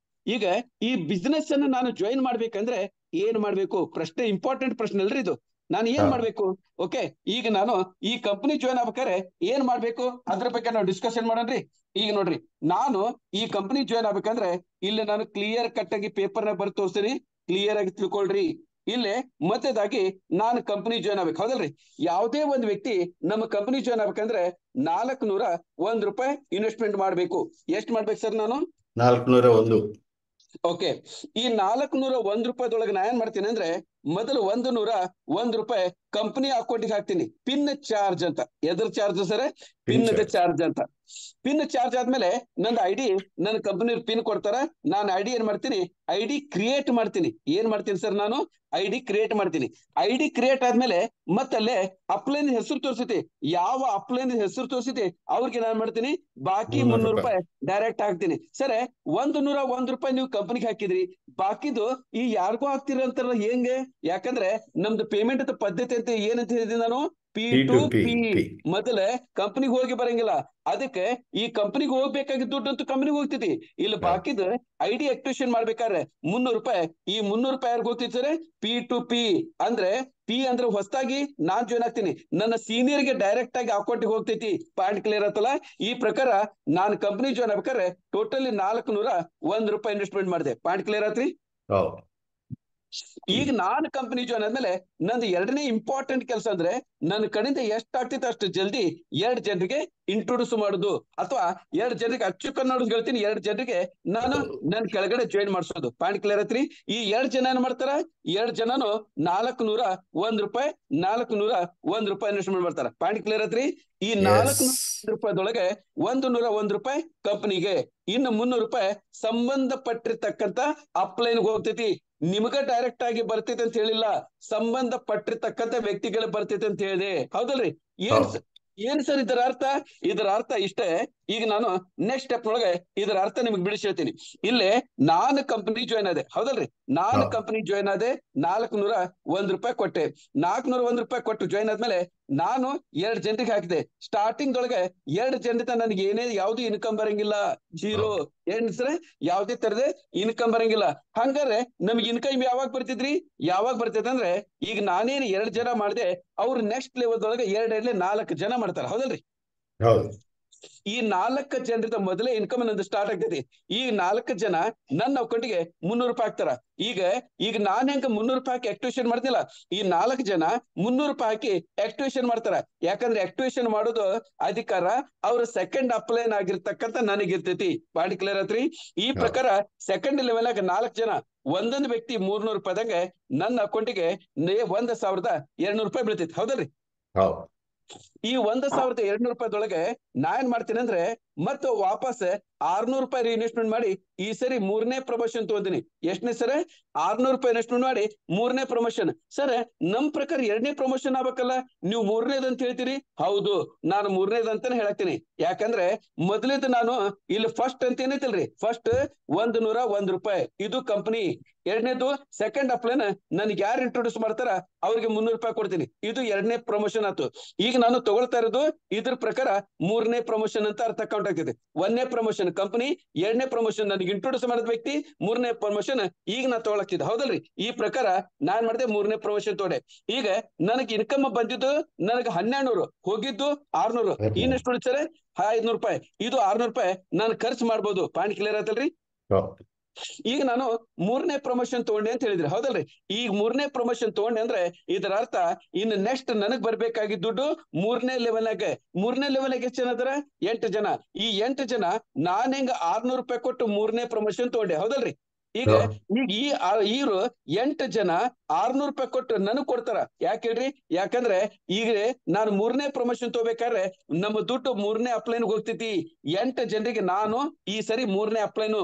ಈಗ ಈ ಬಿಸ್ನೆಸ್ ಅನ್ನು ನಾನು ಜಾಯಿನ್ ಮಾಡ್ಬೇಕಂದ್ರೆ ಏನ್ ಮಾಡ್ಬೇಕು? ಪ್ರಶ್ನೆ ಇಂಪಾರ್ಟೆಂಟ್ ಪ್ರಶ್ನೆ ಅಲ್ರಿ ಇದು. ನಾನು ಏನ್ ಮಾಡ್ಬೇಕು? ಓಕೆ, ಈಗ ನಾನು ಈ ಕಂಪನಿ ಜಾಯಿನ್ ಆಗ್ಬೇಕಾದ್ರೆ ಏನ್ ಮಾಡ್ಬೇಕು ಅದ್ರ ಬಗ್ಗೆ ನಾವು ಡಿಸ್ಕಷನ್ ಮಾಡೋಣ್ರಿ. ಈಗ ನೋಡ್ರಿ, ನಾನು ಈ ಕಂಪನಿ ಜಾಯಿನ್ ಆಗ್ಬೇಕಂದ್ರೆ ಇಲ್ಲಿ ನಾನು ಕ್ಲಿಯರ್ ಕಟ್ ಆಗಿ ಪೇಪರ್ನ ಬರ್ ತೋರಿಸ್ತೀನಿ, ಕ್ಲಿಯರ್ ಆಗಿ ತಿಳ್ಕೊಳ್ರಿ. ಇಲ್ಲೇ ಮತ್ತದಾಗಿ ನಾನು ಕಂಪನಿ ಜಾಯಿನ್ ಆಗ್ಬೇಕು, ಹೌದಲ್ರಿ? ಯಾವುದೇ ಒಂದು ವ್ಯಕ್ತಿ ನಮ್ಮ ಕಂಪನಿ ಜಾಯಿನ್ ಆಗ್ಬೇಕಂದ್ರೆ 401 ರೂಪಾಯಿ ಇನ್ವೆಸ್ಟ್ಮೆಂಟ್ ಮಾಡ್ಬೇಕು. ಎಷ್ಟು ಮಾಡ್ಬೇಕು ಸರ್? ನಾನು 401. ಓಕೆ, ಈ 401 ರೂಪಾಯಿದೊಳಗೆ ನಾ ಏನ್ ಮಾಡ್ತೀನಿ ಅಂದ್ರೆ, ಮೊದಲು 101 ರೂಪಾಯಿ ಕಂಪನಿ ಅಕೌಂಟಿಗೆ ಹಾಕ್ತೀನಿ. ಪಿನ್ ಚಾರ್ಜ್ ಅಂತ. ಎದ್ರ ಚಾರ್ಜ್ ಸರ್? ಪಿನ್ ಚಾರ್ಜ್ ಅಂತ. ಪಿನ್ ಚಾರ್ಜ್ ಆದ್ಮೇಲೆ ನಂದು ಐಡಿ, ನನ್ನ ಕಂಪನಿ ಪಿನ್ ಕೊಡ್ತಾರ, ನಾನು ಐಡಿ ಏನ್ ಮಾಡ್ತೀನಿ, ಐಡಿ ಕ್ರಿಯೇಟ್ ಮಾಡ್ತೀನಿ. ಏನ್ ಮಾಡ್ತೀನಿ ಸರ್? ನಾನು ಐಡಿ ಕ್ರಿಯೇಟ್ ಮಾಡ್ತೀನಿ. ಐಡಿ ಕ್ರಿಯೇಟ್ ಆದ್ಮೇಲೆ ಮತ್ತಲ್ಲೇ ಅಪ್ಲೈನ್ ಹೆಸರು ತೋರಿಸುತ್ತೆ. ಯಾವ ಅಪ್ಲೈನ್ ಹೆಸರು ತೋರಿಸುತ್ತೆ ಅವ್ರಿಗೆ ನಾನ್ ಮಾಡ್ತೀನಿ ಬಾಕಿ 300 ರೂಪಾಯಿ ಡೈರೆಕ್ಟ್ ಹಾಕ್ತೀನಿ. ಸರ್, 101 ರೂಪಾಯಿ ನೀವು ಕಂಪನಿಗೆ ಹಾಕಿದ್ರಿ, ಬಾಕಿದು ಈ ಯಾರಿಗೂ ಹಾಕ್ತಿರ ಅಂತಾರಲ್ಲ, ಹೆಂಗೆ? ಯಾಕಂದ್ರೆ ನಮ್ದು ಪೇಮೆಂಟ್ ಪದ್ಧತಿ ಅಂತ ಏನಂತ ಹೇಳಿದೀನಿ ನಾನು, P2P. ಮೊದಲೇ ಕಂಪನಿಗೆ ಹೋಗಿ ಬರಂಗಿಲ್ಲ, ಅದಕ್ಕೆ ಈ ಕಂಪನಿಗೆ ಹೋಗ್ಬೇಕಾಗಿದ್ದ ದುಡ್ಡು ಅಂತೂ ಕಂಪನಿಗೆ ಹೋಗ್ತೈತಿ. ಇಲ್ಲಿ ಬಾಕಿದ ಐಡಿ ಆಕ್ಟಿವೇಶನ್ ಮಾಡ್ಬೇಕಾದ್ರೆ 300 ರೂಪಾಯಿ, ಈ 300 ರೂಪಾಯಿ ಯಾರಿಗೆ ಹೋಗ್ತೈತಿ ಸರ್? P2P. ಅಂದ್ರೆ P ಅಂದ್ರೆ ಹೊಸದಾಗಿ ನಾನ್ ಜಾಯ್ನ್ ಆಗ್ತೀನಿ, ನನ್ನ ಸೀನಿಯರ್ಗೆ ಡೈರೆಕ್ಟ್ ಆಗಿ ಅಕೌಂಟಿಗೆ ಹೋಗ್ತೈತಿ. ಪಾಯಿಂಟ್ ಕ್ಲಿಯರ್ ಆತಲ್ಲ? ಈ ಪ್ರಕಾರ ನಾನು ಕಂಪನಿ ಜಾಯ್ನ್ ಆಗ್ಬೇಕಾದ್ರೆ ಟೋಟಲಿ 401 ರೂಪಾಯಿ ಇನ್ವೆಸ್ಟ್ಮೆಂಟ್ ಮಾಡಿದೆ. ಪಾಯಿಂಟ್ ಕ್ಲಿಯರ್ ಆತ್ರಿ? ಈಗ ನಾನು ಕಂಪನಿ ಜಾಯ್ನ್ ಆದ್ಮೇಲೆ ನಂದು ಎರಡನೇ ಇಂಪಾರ್ಟೆಂಟ್ ಕೆಲಸ ಅಂದ್ರೆ, ನನ್ನ ಕಡೆಯಿಂದ ಎಷ್ಟಾಗ್ತೈತೆ ಅಷ್ಟು ಜಲ್ದಿ 2 ಜನರಿಗೆ ಇಂಟ್ರೊಡ್ಯೂಸ್ ಮಾಡುದು, ಅಥವಾ 2 ಜನರಿಗೆ ಅಚ್ಚು ಕನ್ನಡ ಹೇಳ್ತೀನಿ, 2 ಜನರಿಗೆ ನಾನು ನನ್ನ ಕೆಳಗಡೆ ಜಾಯಿನ್ ಮಾಡಿಸೋದು. ಪಾಯಿಂಟ್ ಕ್ಲಿಯರ್ ಐತ್ರಿ? ಈ 2 ಜನ ಏನ್ ಮಾಡ್ತಾರ, 2 ಜನನು 401 ರೂಪಾಯಿ 401 ರೂಪಾಯಿ ಇನ್ವೆಸ್ಟ್ಮೆಂಟ್ ಮಾಡ್ತಾರ. ಪಾಯಿಂಟ್ ಕ್ಲಿಯರ್ ಐತ್ರಿ? ಈ 401 ರೂಪಾಯಿದೊಳಗೆ 101 ರೂಪಾಯಿ ಕಂಪನಿಗೆ, ಇನ್ನು 300 ರೂಪಾಯಿ ಸಂಬಂಧಪಟ್ಟಿರ್ತಕ್ಕಂತ ಅಪ್ಲೈನ್ಗೆ ಹೋಗ್ತೈತಿ. ನಿಮಗ ಡೈರೆಕ್ಟ್ ಆಗಿ ಬರ್ತೈತೆ ಅಂತ ಹೇಳಿಲ್ಲ, ಸಂಬಂಧಪಟ್ಟಿರ್ತಕ್ಕಂಥ ವ್ಯಕ್ತಿಗಳು ಬರ್ತೈತೆ ಅಂತ ಹೇಳಿದೆ, ಹೌದಲ್ರಿ? ಏನ್ ಸರ್ ಇದರ ಅರ್ಥ? ಇದರ ಅರ್ಥ ಇಷ್ಟೇ. ಈಗ ನಾನು ನೆಕ್ಸ್ಟ್ ಸ್ಟೆಪ್ ಒಳಗೆ ಇದರ ಅರ್ಥ ನಿಮ್ಗೆ ಬಿಡಿಸಿ ಹೇಳ್ತೀನಿ. ಇಲ್ಲೇ ನಾನು ಕಂಪನಿ ಜಾಯ್ನ್ ಆದೆ, ಹೌದಲ್ರಿ? ನಾನು ಕಂಪನಿ ಜಾಯ್ನ್ ಆದೆ, 401 ರೂಪಾಯಿ ಕೊಟ್ಟೆ. 401 ರೂಪಾಯಿ ಕೊಟ್ಟು ಜಾಯ್ನ್ ಆದ್ಮೇಲೆ ನಾನು 2 ಜನರಿಗೆ ಹಾಕಿದೆ. ಸ್ಟಾರ್ಟಿಂಗ್ ದೊಳಗೆ 2 ಜನರಿಂದ ನನಗೆ ಯಾವ್ದು ಇನ್ಕಮ್ ಬರಂಗಿಲ್ಲ, 0. ಏನ್ ಸರ್? ಯಾವ್ದೇ ತರದ ಇನ್ಕಮ್ ಬರಂಗಿಲ್ಲ. ಹಂಗಾರೆ ನಮ್ಗೆ ಇನ್ಕಮ್ ಯಾವಾಗ ಬರ್ತಿದ್ರಿ? ಯಾವಾಗ ಬರ್ತೈತೆ ಅಂದ್ರೆ, ಈಗ ನಾನೇನು 2 ಜನ ಮಾಡಿದೆ, ಅವ್ರು ನೆಕ್ಸ್ಟ್ ಲೆವೆಲ್ ದೊಳಗೆ 2 4 ಜನ ಮಾಡ್ತಾರ, ಹೌದಲ್ರಿ? ಈ 4 ಜನರಿಂದ ಮೊದಲೇ ಇನ್ಕಮ್ ನಂದು ಸ್ಟಾರ್ಟ್ ಆಗ್ತೈತಿ. ಈ 4 ಜನ ನನ್ನ ಅಕೌಂಟಿಗೆ 300 ರೂಪಾಯಿ ಹಾಕ್ತಾರ. ಈಗ ನಾನ್ ಹೆಂಗ 300 ರೂಪಾಯಿ ಹಾಕಿ ಆಕ್ಟಿವೇಶನ್ ಮಾಡ್ತಿಲ್ಲ, ಈ 4 ಜನ 300 ರೂಪಾಯಿ ಹಾಕಿ ಆಕ್ಟಿವೇಶನ್ ಮಾಡ್ತಾರ. ಯಾಕಂದ್ರೆ ಆಕ್ಟಿವೇಶನ್ ಮಾಡೋದು ಅಧಿಕಾರ ಅವ್ರ ಸೆಕೆಂಡ್ ಅಪ್ಲೈನ್ ಆಗಿರ್ತಕ್ಕಂಥ ನನಗಿರ್ತೈತಿ. ಪಾಯಿಂಟ್ ಕ್ಲಿಯರ್ ಆತ್ರಿ? ಈ ಪ್ರಕಾರ ಸೆಕೆಂಡ್ ಲೆವೆಲ್ ಆಗ 4 ಜನ ಒಂದೊಂದು ವ್ಯಕ್ತಿ 300 ರೂಪಾಯಿದಂಗೆ ನನ್ನ ಅಕೌಂಟಿಗೆ 1,200 ರೂಪಾಯಿ ಬೀಳ್ತೈತಿ, ಹೌದಲ್ರಿ? ಈ 1,200 ರೂಪಾಯಿದೊಳಗೆ ನಾ ಏನ್ ಮಾಡ್ತೀನಿ ಅಂದ್ರೆ, ಮತ್ತೆ ವಾಪಸ್ 600 ರೂಪಾಯಿ ರಿಇನ್ವೆಸ್ಟ್ಮೆಂಟ್ ಮಾಡಿ ಈ ಸರಿ 3ನೇ ಪ್ರಮೋಷನ್ ತಗೋತೀನಿ. ಎಷ್ಟನೇ ಸರ್? 600 ರೂಪಾಯಿ ಇನ್ವೆಸ್ಟ್ಮೆಂಟ್ ಮಾಡಿ 3ನೇ ಪ್ರಮೋಷನ್. ಸರ್, ನಮ್ ಪ್ರಕಾರ 2ನೇ ಪ್ರಮೋಷನ್ ಆಗ್ಬೇಕಲ್ಲ, ನೀವು 3ನೇದು ಅಂತ ಹೇಳ್ತೀರಿ. ಹೌದು, ನಾನು 3ನೇದು ಅಂತಾನೆ ಹೇಳಕ್ತೀನಿ. ಯಾಕಂದ್ರೆ ಮೊದಲೇದು ನಾನು ಇಲ್ಲಿ ಫಸ್ಟ್ ಅಂತ ಏನೈತಿಲ್ರಿ, ಫಸ್ಟ್ 101 ರೂಪಾಯಿ ಇದು ಕಂಪನಿ. ಎರಡನೇದು ಸೆಕೆಂಡ್ ಅಪ್ಲೈನ್ ನನ್ಗೆ ಯಾರು ಇಂಟ್ರೊಡ್ಯೂಸ್ ಮಾಡ್ತಾರ ಅವ್ರಿಗೆ 300 ರೂಪಾಯಿ ಕೊಡ್ತೀನಿ. ಇದು 2ನೇ ಪ್ರಮೋಷನ್ ಆಯ್ತು. ಈಗ ನಾನು ತಗೊಳ್ತಾ ಇರೋದು ಇದ್ರ ಪ್ರಕಾರ 3ನೇ ಪ್ರಮೋಷನ್ ಅಂತ ಅರ್ಥ ಕೌಂಟ್ ಆಗ್ತೈತಿ. 1ನೇ ಪ್ರಮೋಷನ್ ಕಂಪನಿ, 2ನೇ ಪ್ರಮೋಷನ್ ನನಗೆ ಇಂಟ್ರೊಡ್ಯೂಸ್ ಮಾಡಿದ ವ್ಯಕ್ತಿ, 3ನೇ ಪ್ರಮೋಷನ್ ಈಗ ನಾ ತಗೊಳಕ್ತಿದ್ದೆ, ಹೌದಲ್ರಿ? ಈ ಪ್ರಕಾರ ನಾನ್ ಮಾಡಿದೆ 3ನೇ ಪ್ರಮೋಷನ್ ತೋಡೆ. ಈಗ ನನಗೆ ಇನ್ಕಮ್ ಬಂದಿದ್ದು ನನಗೆ 1200, ಹೋಗಿದ್ದು 600. ಇನ್ನೆಷ್ಟು ಉಳಿತಾರೆ? 500 ರೂಪಾಯಿ. ಇದು 600 ರೂಪಾಯಿ ನಾನು ಖರ್ಚು ಮಾಡ್ಬೋದು. ಪಾಯಿಂಟ್ ಕ್ಲಿಯರ್ ಆಯ್ತಲ್ರಿ? ಈಗ ನಾನು 3ನೇ ಪ್ರಮೋಷನ್ ತಗೊಂಡೆ ಅಂತ ಹೇಳಿದ್ರಿ, ಹೌದಲ್ರಿ? ಈಗ 3ನೇ ಪ್ರಮೋಷನ್ ತಗೊಂಡೆ ಅಂದ್ರೆ ಇದರ ಅರ್ಥ ಇನ್ನು ನೆಕ್ಸ್ಟ್ ನನಗ್ ಬರ್ಬೇಕಾಗಿದ್ದ ದುಡ್ಡು 3ನೇ ಲೆವೆಲ್ನಾಗ. 3ನೇ ಲೆವೆಲ್ನಾಗ ಎಷ್ಟು ಜನ ಅದಾರ? 8 ಜನ. ಈ 8 ಜನ ನಾನ್ ಹೆಂಗ 600 ರೂಪಾಯಿ ಕೊಟ್ಟು 3ನೇ ಪ್ರಮೋಷನ್ ತಗೊಂಡೆ, ಹೌದಲ್ರಿ? ಈಗ ಇವ್ರು 8 ಜನ 600 ರೂಪಾಯಿ ಕೊಟ್ಟು ನನಗ್ ಕೊಡ್ತಾರ. ಯಾಕೆ ಹೇಳ್ರಿ? ಯಾಕಂದ್ರೆ ಈಗ ನಾನು 3ನೇ ಪ್ರಮೋಷನ್ ತಗೋಬೇಕಾದ್ರೆ ನಮ್ಮ ದುಡ್ಡು 3ನೇ ಅಪ್ಲೈನ್ ಹೋಗ್ತೈತಿ. 8 ಜನರಿಗೆ ನಾನು ಈ ಸರಿ 3ನೇ ಅಪ್ಲೈನ್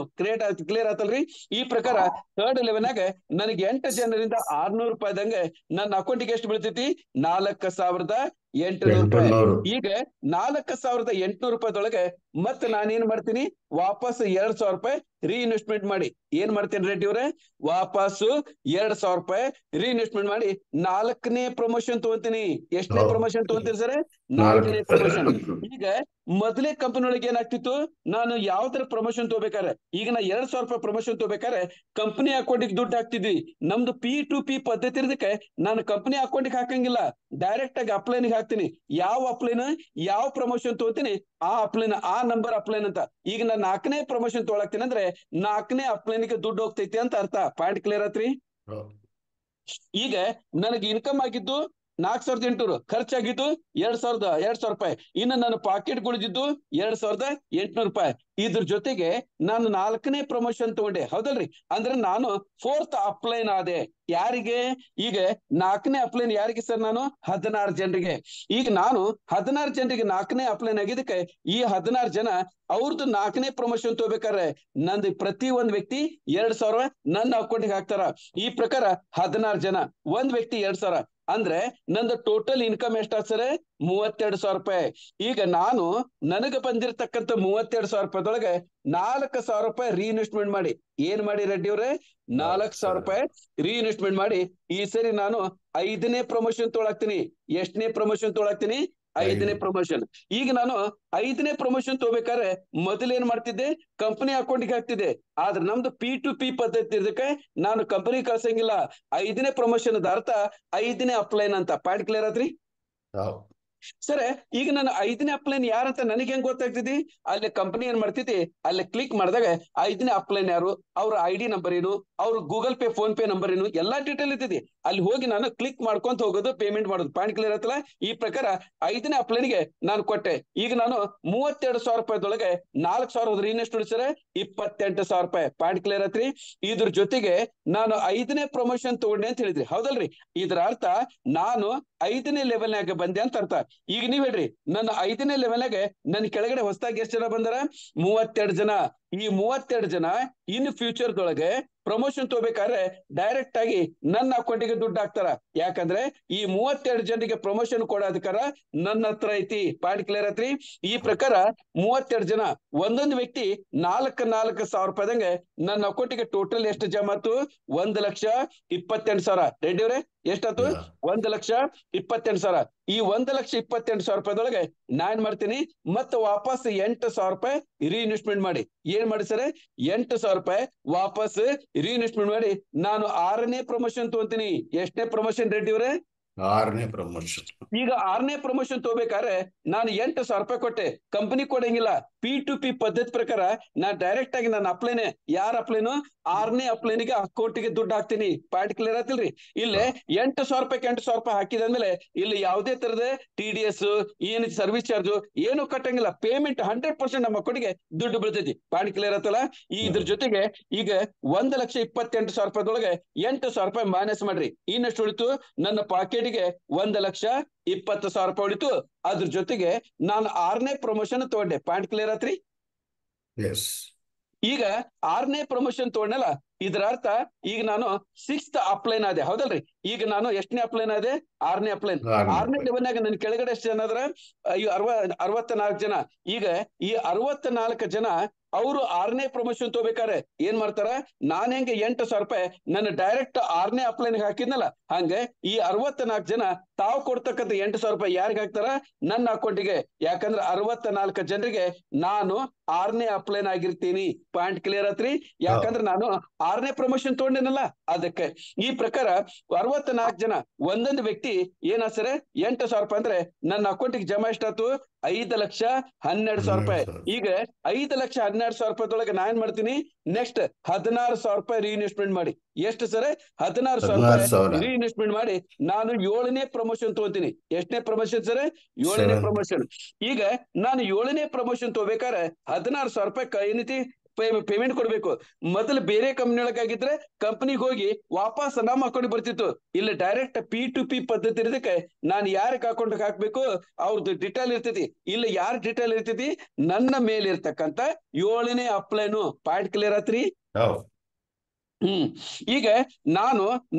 ಕ್ಲಿಯರ್ ಆತಲ್ರಿ. ಈ ಪ್ರಕಾರ ಥರ್ಡ್ ಲೆವೆಲ್ನಾಗ ನನಗೆ 8 ಜನರಿಂದ 600 ರೂಪಾಯಿದಂಗೆ ನನ್ನ ಅಕೌಂಟಿಗೆ ಎಷ್ಟು ಬೀಳ್ತೈತಿ? 4,800 ರೂಪಾಯಿ. ಈಗ 4,800 ರೂಪಾಯಿದೊಳಗೆ ಮತ್ತೆ ನಾನೇನ್ ಮಾಡ್ತೀನಿ? ವಾಪಸ್ 2,000 ರೂಪಾಯಿ ರೀಇನ್ವೆಸ್ಟ್ಮೆಂಟ್ ಮಾಡಿ ಏನ್ ಮಾಡ್ತೇನೆ ರೆಡ್ಡಿ ಅವ್ರೆ? ವಾಪಸ್ಸು 2,000 ರೂಪಾಯಿ ರೀಇನ್ವೆಸ್ಟ್ಮೆಂಟ್ ಮಾಡಿ 4ನೇ ಪ್ರಮೋಷನ್ ತಗೊಂತೀನಿ. ಎಷ್ಟನೇ ಪ್ರಮೋಷನ್ ತಗೊಂತೀನಿ ಸರ್? 4ನೇ ಪ್ರಮೋಷನ್. ಈಗ ಮೊದಲೇ ಕಂಪನಿ ಒಳಗೆ ಏನಾಗ್ತಿತ್ತು? ನಾನು ಯಾವ ತರ ಪ್ರಮೋಷನ್ ತಗೋಬೇಕಾರೆ, ಈಗ ನಾ 2,000 ರೂಪಾಯಿ ಪ್ರಮೋಷನ್ ತಗೋಬೇಕಾರೆ ಕಂಪನಿ ಅಕೌಂಟಿಗೆ ದುಡ್ಡು ಹಾಕ್ತಿದ್ವಿ. ನಮ್ದು P2P ಪದ್ಧತಿ ಇರೋದಕ್ಕೆ ನಾನು ಕಂಪನಿ ಅಕೌಂಟಿಗೆ ಹಾಕಂಗಿಲ್ಲ, ಡೈರೆಕ್ಟ್ ಆಗಿ ಅಪ್ಲೈನ್ಗೆ ಹಾಕ್ತೀನಿ. ಯಾವ ಅಪ್ಲೈನ್, ಯಾವ ಪ್ರಮೋಷನ್ ತಗೋತೀನಿ ಆ ಅಪ್ಲೈನ್, ಆ ನಂಬರ್ ಅಪ್ಲೈನ್ ಅಂತ. ಈಗ ನಾನು 4ನೇ ಪ್ರಮೋಷನ್ ತೊಗೊಳಕ್ತೀನಿ ಅಂದ್ರೆ 4ನೇ ಅಪ್ಲೈನ್ಗೆ ದುಡ್ಡು ಹೋಗ್ತೈತಿ ಅಂತ ಅರ್ಥ. ಪಾಯಿಂಟ್ ಕ್ಲಿಯರ್ ಆತ್ರಿ? ಈಗ ನನಗೆ ಇನ್ಕಮ್ ಆಗಿದ್ದು 4,800, ಖರ್ಚಾಗಿದ್ದು 2,000 ರೂಪಾಯಿ. ಇನ್ನು ನನ್ನ ಪಾಕೆಟ್ ಉಳಿದಿದ್ದು 2,800 ರೂಪಾಯಿ. ಇದ್ರ ಜೊತೆಗೆ ನಾನು 4ನೇ ಪ್ರಮೋಷನ್ ತಗೊಂಡೆ, ಹೌದಲ್ರಿ? ಅಂದ್ರೆ ನಾನು 4th ಅಪ್ಲೈನ್ ಆದೆ. ಯಾರಿಗೆ? ಈಗ 4ನೇ ಅಪ್ಲೈನ್ ಯಾರಿಗೆ ಸರ್? ನಾನು 16 ಜನರಿಗೆ. ಈಗ ನಾನು 16 ಜನರಿಗೆ 4ನೇ ಅಪ್ಲೈನ್ ಆಗಿದ್ದಕ್ಕೆ ಈ 16 ಜನ ಅವ್ರದ್ದು 4ನೇ ಪ್ರಮೋಷನ್ ತಗೋಬೇಕಾದ್ರೆ ನಂದು ಪ್ರತಿ ಒಂದ್ ವ್ಯಕ್ತಿ 2,000 ನನ್ನ ಅಕೌಂಟಿಗೆ ಹಾಕ್ತಾರ. ಈ ಪ್ರಕಾರ 16 ಜನ, ಒಂದ್ ವ್ಯಕ್ತಿ 2,000 ಅಂದ್ರೆ ನಂದು ಟೋಟಲ್ ಇನ್ಕಮ್ ಎಷ್ಟಾದ್ ಸರ್? 32,000 ರೂಪಾಯಿ. ಈಗ ನಾನು ನನಗೆ ಬಂದಿರತಕ್ಕಂತ 32,000 ರೂಪಾಯಿದೊಳಗೆ 4,000 ರೂಪಾಯಿ ರೀಇನ್ವೆಸ್ಟ್ಮೆಂಟ್ ಮಾಡಿ ಏನ್ ಮಾಡಿ ರೆಡ್ಡಿ ಅವ್ರೆ? 4,000 ರೂಪಾಯಿ ರೀಇನ್ವೆಸ್ಟ್ಮೆಂಟ್ ಮಾಡಿ ಈ ಸರಿ ನಾನು 5ನೇ ಪ್ರಮೋಷನ್ ತೊಗೊಳಕ್ತೀನಿ. ಎಷ್ಟನೇ ಪ್ರಮೋಷನ್ ತೊಗೊಳಕ್ತೀನಿ? 5ನೇ ಪ್ರಮೋಷನ್. ಈಗ ನಾನು 5ನೇ ಪ್ರಮೋಷನ್ ತಗೋಬೇಕಾದ್ರೆ ಮೊದಲೇನ್ ಮಾಡ್ತಿದ್ದೆ? ಕಂಪನಿ ಅಕೌಂಟಿಗೆ ಹಾಕ್ತಿದ್ದೆ. ಆದ್ರೆ ನಮ್ದು P2P ಪದ್ಧತಿ ಇರೋದಕ್ಕೆ ನಾನು ಕಂಪನಿ ಕಳ್ಸಂಗಿಲ್ಲ. 5ನೇ ಪ್ರಮೋಷನ್ ಅರ್ಥ 5ನೇ ಅಪ್ಲೈನ್ ಅಂತ. ಪಾಯಿಂಟ್ ಕ್ಲಿಯರ್ ಆತ್ರಿ ಸರ್? ಈಗ ನಾನು 5ನೇ ಅಪ್ಲೈನ್ ಯಾರಂತ ನನಗೆ ಹೆಂಗ್ ಗೊತ್ತಾಗ್ತಿದಿ? ಅಲ್ಲಿ ಕಂಪನಿ ಏನ್ ಮಾಡ್ತಿದ್ದಿ, ಅಲ್ಲಿ ಕ್ಲಿಕ್ ಮಾಡಿದಾಗ 5ನೇ ಅಪ್ಲೈನ್ ಯಾರು, ಅವ್ರ ID ನಂಬರ್ ಏನು, ಅವ್ರ Google pay phone pay number ಏನು, ಎಲ್ಲಾ ಡೀಟೇಲ್ ಇರ್ತಿದೆ. ಅಲ್ಲಿ ಹೋಗಿ ನಾನು ಕ್ಲಿಕ್ ಮಾಡ್ಕೊಂತ ಹೋಗೋದು, ಪೇಮೆಂಟ್ ಮಾಡೋದು. ಪಾಯಿಂಟ್ ಕ್ಲಿಯರ್ ಆಯ್ತಲ್ಲ? ಈ ಪ್ರಕಾರ 5ನೇ ಅಪ್ಲೈನ್ಗೆ ನಾನು ಕೊಟ್ಟೆ. ಈಗ ನಾನು 32,000 ರೂಪಾಯಿದೊಳಗೆ 4,000 ರೀಇನ್ವೆಸ್ಟ್ ಸರ್ 28,000 ರೂಪಾಯಿ. ಪಾಯಿಂಟ್ ಕ್ಲಿಯರ್ ಆತ್ರಿ? ಇದ್ರ ಜೊತೆಗೆ ನಾನು 5ನೇ ಪ್ರಮೋಷನ್ ತಗೊಂಡೆ ಅಂತ ಹೇಳಿದ್ರಿ, ಹೌದಲ್ರಿ? ಇದ್ರ ಅರ್ಥ ನಾನು 5ನೇ ಲೆವೆಲ್ನಾಗ ಬಂದೆ ಅಂತ ಅರ್ಥ. ಈಗ ನೀವ್ ಹೇಳ್ರಿ, ನನ್ನ 5ನೇ ಲೆವೆಲ್ನಾಗ ನನ್ನ ಕೆಳಗಡೆ ಹೊಸದಾಗಿ ಎಷ್ಟು ಜನ ಬಂದಾರ? 32 ಜನ. ಈ 32 ಜನ ಇನ್ ಫ್ಯೂಚರ್ದೊಳಗೆ ಪ್ರಮೋಷನ್ ತಗೋಬೇಕಾದ್ರೆ ಡೈರೆಕ್ಟ್ ಆಗಿ ನನ್ನ ಅಕೌಂಟಿಗೆ ದುಡ್ಡು ಹಾಕ್ತಾರ. ಯಾಕಂದ್ರೆ ಈ 32 ಜನರಿಗೆ ಪ್ರಮೋಷನ್ ಕೊಡೋದಕ್ಕಾರ ನನ್ನ ಹತ್ರ ಐತಿ. ಪಾಯಿಂಟ್ ಕ್ಲಿಯರ್ ಆತ್ರಿ? ಈ ಪ್ರಕಾರ 32 ಜನ ಒಂದೊಂದು ವ್ಯಕ್ತಿ 4,000 ರೂಪಾಯಿದಂಗೆ ನನ್ನ ಅಕೌಂಟಿಗೆ ಟೋಟಲ್ ಎಷ್ಟು ಜಮಾತು? 1,28,000. ರೆಡ್ಡಿ ಅವ್ರೆ ಎಷ್ಟಾಯ್ತು? 1,28,000. ಈ 1,28,000 ರೂಪಾಯಿದೊಳಗೆ ನಾನ್ ಮಾಡ್ತೀನಿ ಮತ್ತೆ ವಾಪಸ್ 8,000 ರೂಪಾಯಿ ರೀಇನ್ವೆಸ್ಟ್ಮೆಂಟ್ ಮಾಡಿ ಏನ್ ಮಾಡಿ ಸರ್? 8,000 ರೂಪಾಯಿ ವಾಪಸ್ ರೀಇನ್ವೆಸ್ಟ್ಮೆಂಟ್ ಮಾಡಿ ನಾನು 6ನೇ ಪ್ರಮೋಷನ್ ತಗೊಂತೀನಿ. ಎಷ್ಟನೇ ಪ್ರಮೋಷನ್ ರೆಡ್ಡಿ ಅವ್ರೆ? 6ನೇ ಪ್ರಮೋಷನ್. ಈಗ 6ನೇ ಪ್ರಮೋಷನ್ ತಗೋಬೇಕಾದ್ರೆ ನಾನು 8,000 ರೂಪಾಯಿ ಕೊಟ್ಟೆ, ಕಂಪನಿ ಕೊಡಂಗಿಲ್ಲ. P2P ಪದ್ಧತಿ ಪ್ರಕಾರ ನಾ ಡೈರೆಕ್ಟ್ ಆಗಿ ನನ್ನ ಅಪ್ಲೈನೆ, ಯಾರ ಅಪ್ಲೈನು? 6ನೇ ಅಪ್ಲೈನಿಗೆ ಅಕೌಂಟಿಗೆ ದುಡ್ಡು ಹಾಕ್ತೀನಿ. ಪಾಯಿಂಟ್ ಕ್ಲಿಯರ್ ಆತಿಲ್ರಿ? ಇಲ್ಲೇ 8,000 ರೂಪಾಯಿ ಹಾಕಿದಾದ್ಮೇಲೆ ಇಲ್ಲಿ ಯಾವುದೇ ತರದ TDS ಏನ್ ಸರ್ವಿಸ್ ಚಾರ್ಜ್ ಏನು ಕಟ್ಟಂಗಿಲ್ಲ. ಪೇಮೆಂಟ್ 100% ನಮ್ಮ ಅಕೌಂಟಿಗೆ ದುಡ್ಡು ಬೀಳ್ತೈತಿ. ಪಾಯಿಂಟ್ ಕ್ಲಿಯರ್ ಆತಲ್ಲ? ಇದ್ರ ಜೊತೆಗೆ ಈಗ 1,28,000 ರೂಪಾಯಿದೊಳಗೆ 8,000 ರೂಪಾಯಿ ಮೈನಸ್ ಮಾಡ್ರಿ. ಇನ್ನಷ್ಟು ಉಳಿತು ನನ್ನ ಪಾಕೆಟ್ಗೆ 1,20,000 ರೂಪಾಯಿ ಉಳಿತು. ಅದ್ರ ಜೊತೆಗೆ ನಾನು 6ನೇ ಪ್ರಮೋಷನ್ ತಗೊಂಡೆ. ಪಾಯಿಂಟ್ ಕ್ಲಿಯರ್ ಆತ್ರಿ? ಈಗ 6ನೇ ಪ್ರಮೋಷನ್ ತಗೊಂಡಲ್ಲ, ಇದ್ರ ಅರ್ಥ ಈಗ ನಾನು 6th ಅಪ್ಲೈನ್ ಆದೆ, ಹೌದಲ್ರಿ? ಈಗ ನಾನು ಎಷ್ಟನೇ ಅಪ್ಲೈನ್ ಆದೆ? 6ನೇ ಅಪ್ಲೈನ್. 6ನೇ ಲೆವೆಲ್ನಾಗ ನನ್ನ ಕೆಳಗಡೆ ಎಷ್ಟು ಜನ ಅದ್ರ? 64 ಜನ. ಈಗ ಈ 64 ಜನ ಅವರು 6ನೇ ಪ್ರಮೋಷನ್ ತಗೋಬೇಕಾರೆ ಏನ್ ಮಾಡ್ತಾರ? ನಾನ್ ಹೆಂಗೆ 8,000 ರೂಪಾಯಿ ನನ್ನ ಡೈರೆಕ್ಟ್ 6ನೇ ಅಪ್ಲೈನ್ ಹಾಕಿದ್ನಲ್ಲ, ಹಂಗೆ ಈ 64 ಜನ ತಾವು ಕೊಡ್ತಕ್ಕಂಥ 8,000 ರೂಪಾಯಿ ಯಾರಿಗೆ ಹಾಕ್ತಾರ? ನನ್ನ ಅಕೌಂಟಿಗೆ. ಯಾಕಂದ್ರೆ 64 ಜನರಿಗೆ ನಾನು 6ನೇ ಅಪ್ಲೈನ್ ಆಗಿರ್ತೀನಿ. ಪಾಯಿಂಟ್ ಕ್ಲಿಯರ್ ಆತ್ರಿ? ಯಾಕಂದ್ರೆ ನಾನು 6ನೇ ಪ್ರಮೋಷನ್ ತಗೊಂಡೇನಲ್ಲ ಅದಕ್ಕೆ. ಈ ಪ್ರಕಾರ 64 ಜನ ಒಂದೊಂದು ವ್ಯಕ್ತಿ ಏನಾಗ್ತಾರೆ? 8,000 ರೂಪಾಯಿ ಅಂದ್ರೆ ನನ್ನ ಅಕೌಂಟಿಗೆ ಜಮಾ ಎಷ್ಟಾಯ್ತು? 5,12,000 ರೂಪಾಯಿ. ಈಗ 5,12,000 ರೂಪಾಯಿದೊಳಗೆ ನಾ ಏನ್ ಮಾಡ್ತೀನಿ? ನೆಕ್ಸ್ಟ್ 16,000 ರೂಪಾಯಿ ರೀಇನ್ವೆಸ್ಟ್ಮೆಂಟ್ ಮಾಡಿ. ಎಷ್ಟು ಸರ್? 16,000 ರೂಪಾಯಿ ರೀಇನ್ವೆಸ್ಟ್ಮೆಂಟ್ ಮಾಡಿ ನಾನು 7ನೇ ಪ್ರಮೋಷನ್ ತಗೋತೀನಿ. ಎಷ್ಟನೇ ಪ್ರಮೋಷನ್ ಸರ್? 7ನೇ ಪ್ರಮೋಷನ್. ಈಗ ನಾನು 7ನೇ ಪ್ರಮೋಷನ್ ತಗೋಬೇಕಾದ್ರೆ 16,000 ರೂಪಾಯಿ ಏನೈತಿ? ಪೇಮೆಂಟ್ ಕೊಡ್ಬೇಕು. ಮೊದಲು ಬೇರೆ ಕಂಪ್ನಿ ಒಳಗಾಗಿದ್ರೆ ಕಂಪ್ನಿಗೆ ಹೋಗಿ ವಾಪಸ್ ನಮ್ಮ ಅಕೌಂಟ್ ಬರ್ತಿತ್ತು. ಇಲ್ಲ ಡೈರೆಕ್ಟ್ P2P ಪದ್ಧತಿ ಇರೋದಕ್ಕೆ ನಾನು ಯಾರಿಗೆ ಅಕೌಂಟ್ ಹಾಕ್ಬೇಕು ಅವ್ರದ್ದು ಡಿಟೇಲ್ ಇರ್ತೈತಿ. ಇಲ್ಲ ಯಾರ ಡಿಟೇಲ್ ಇರ್ತೈತಿ, ನನ್ನ ಮೇಲೆ ಇರ್ತಕ್ಕಂತ 7ನೇ ಅಪ್ಲೈನು. ಪಾಯಿಂಟ್ ಕ್ಲಿಯರ್ ಆತ್ರಿ? ಈಗ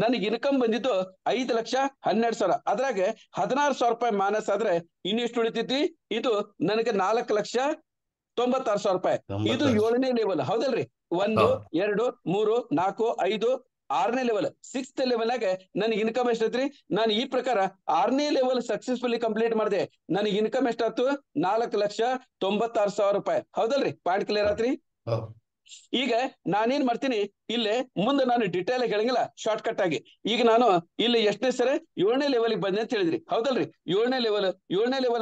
ನನಗೆ ಇನ್ಕಮ್ ಬಂದಿದ್ದು 5,12,000. ಅದ್ರಾಗ 16,000 ರೂಪಾಯಿ ಮಾನಸ್ ಆದ್ರೆ ಇನ್ನೆಷ್ಟು ಉಳಿತೈತಿ? ಇದು ನನಗೆ 4,96,000 ರೂಪಾಯಿ. ಇದು 7ನೇ ಲೆವೆಲ್, ಹೌದಲ್ರಿ? 1, 2, 3, 4, 5, 6ನೇ ಲೆವೆಲ್. 6th ಲೆವೆಲ್ನಾಗ ನನಗೆ ಇನ್ಕಮ್ ಎಷ್ಟೈತ್ರಿ? ನಾನು ಈ ಪ್ರಕಾರ 6ನೇ ಲೆವೆಲ್ ಸಕ್ಸಸ್ಫುಲಿ ಕಂಪ್ಲೀಟ್ ಮಾಡಿದೆ. ನನಗೆ ಇನ್ಕಮ್ ಎಷ್ಟಾಯ್ತು? 4,96,000 ರೂಪಾಯಿ, ಹೌದಲ್ರಿ? ಪಾಯಿಂಟ್ ಕ್ಲಿಯರ್ ಆತ್ರಿ? ಈಗ ನಾನೇನ್ ಮಾಡ್ತೀನಿ, ಇಲ್ಲೇ ಮುಂದೆ ನಾನು ಡಿಟೇಲ್ ಆಗಿ ಹೇಳಂಗಿಲ್ಲ, ಶಾರ್ಟ್ ಕಟ್ ಆಗಿ. ಈಗ ನಾನು ಇಲ್ಲಿ ಎಷ್ಟನೇ ಸರಿ 7ನೇ ಲೆವೆಲ್ಗೆ ಬಂದೆ ಅಂತ ಹೇಳಿದ್ರಿ, ಹೌದಲ್ರಿ? 7ನೇ ಲೆವೆಲ್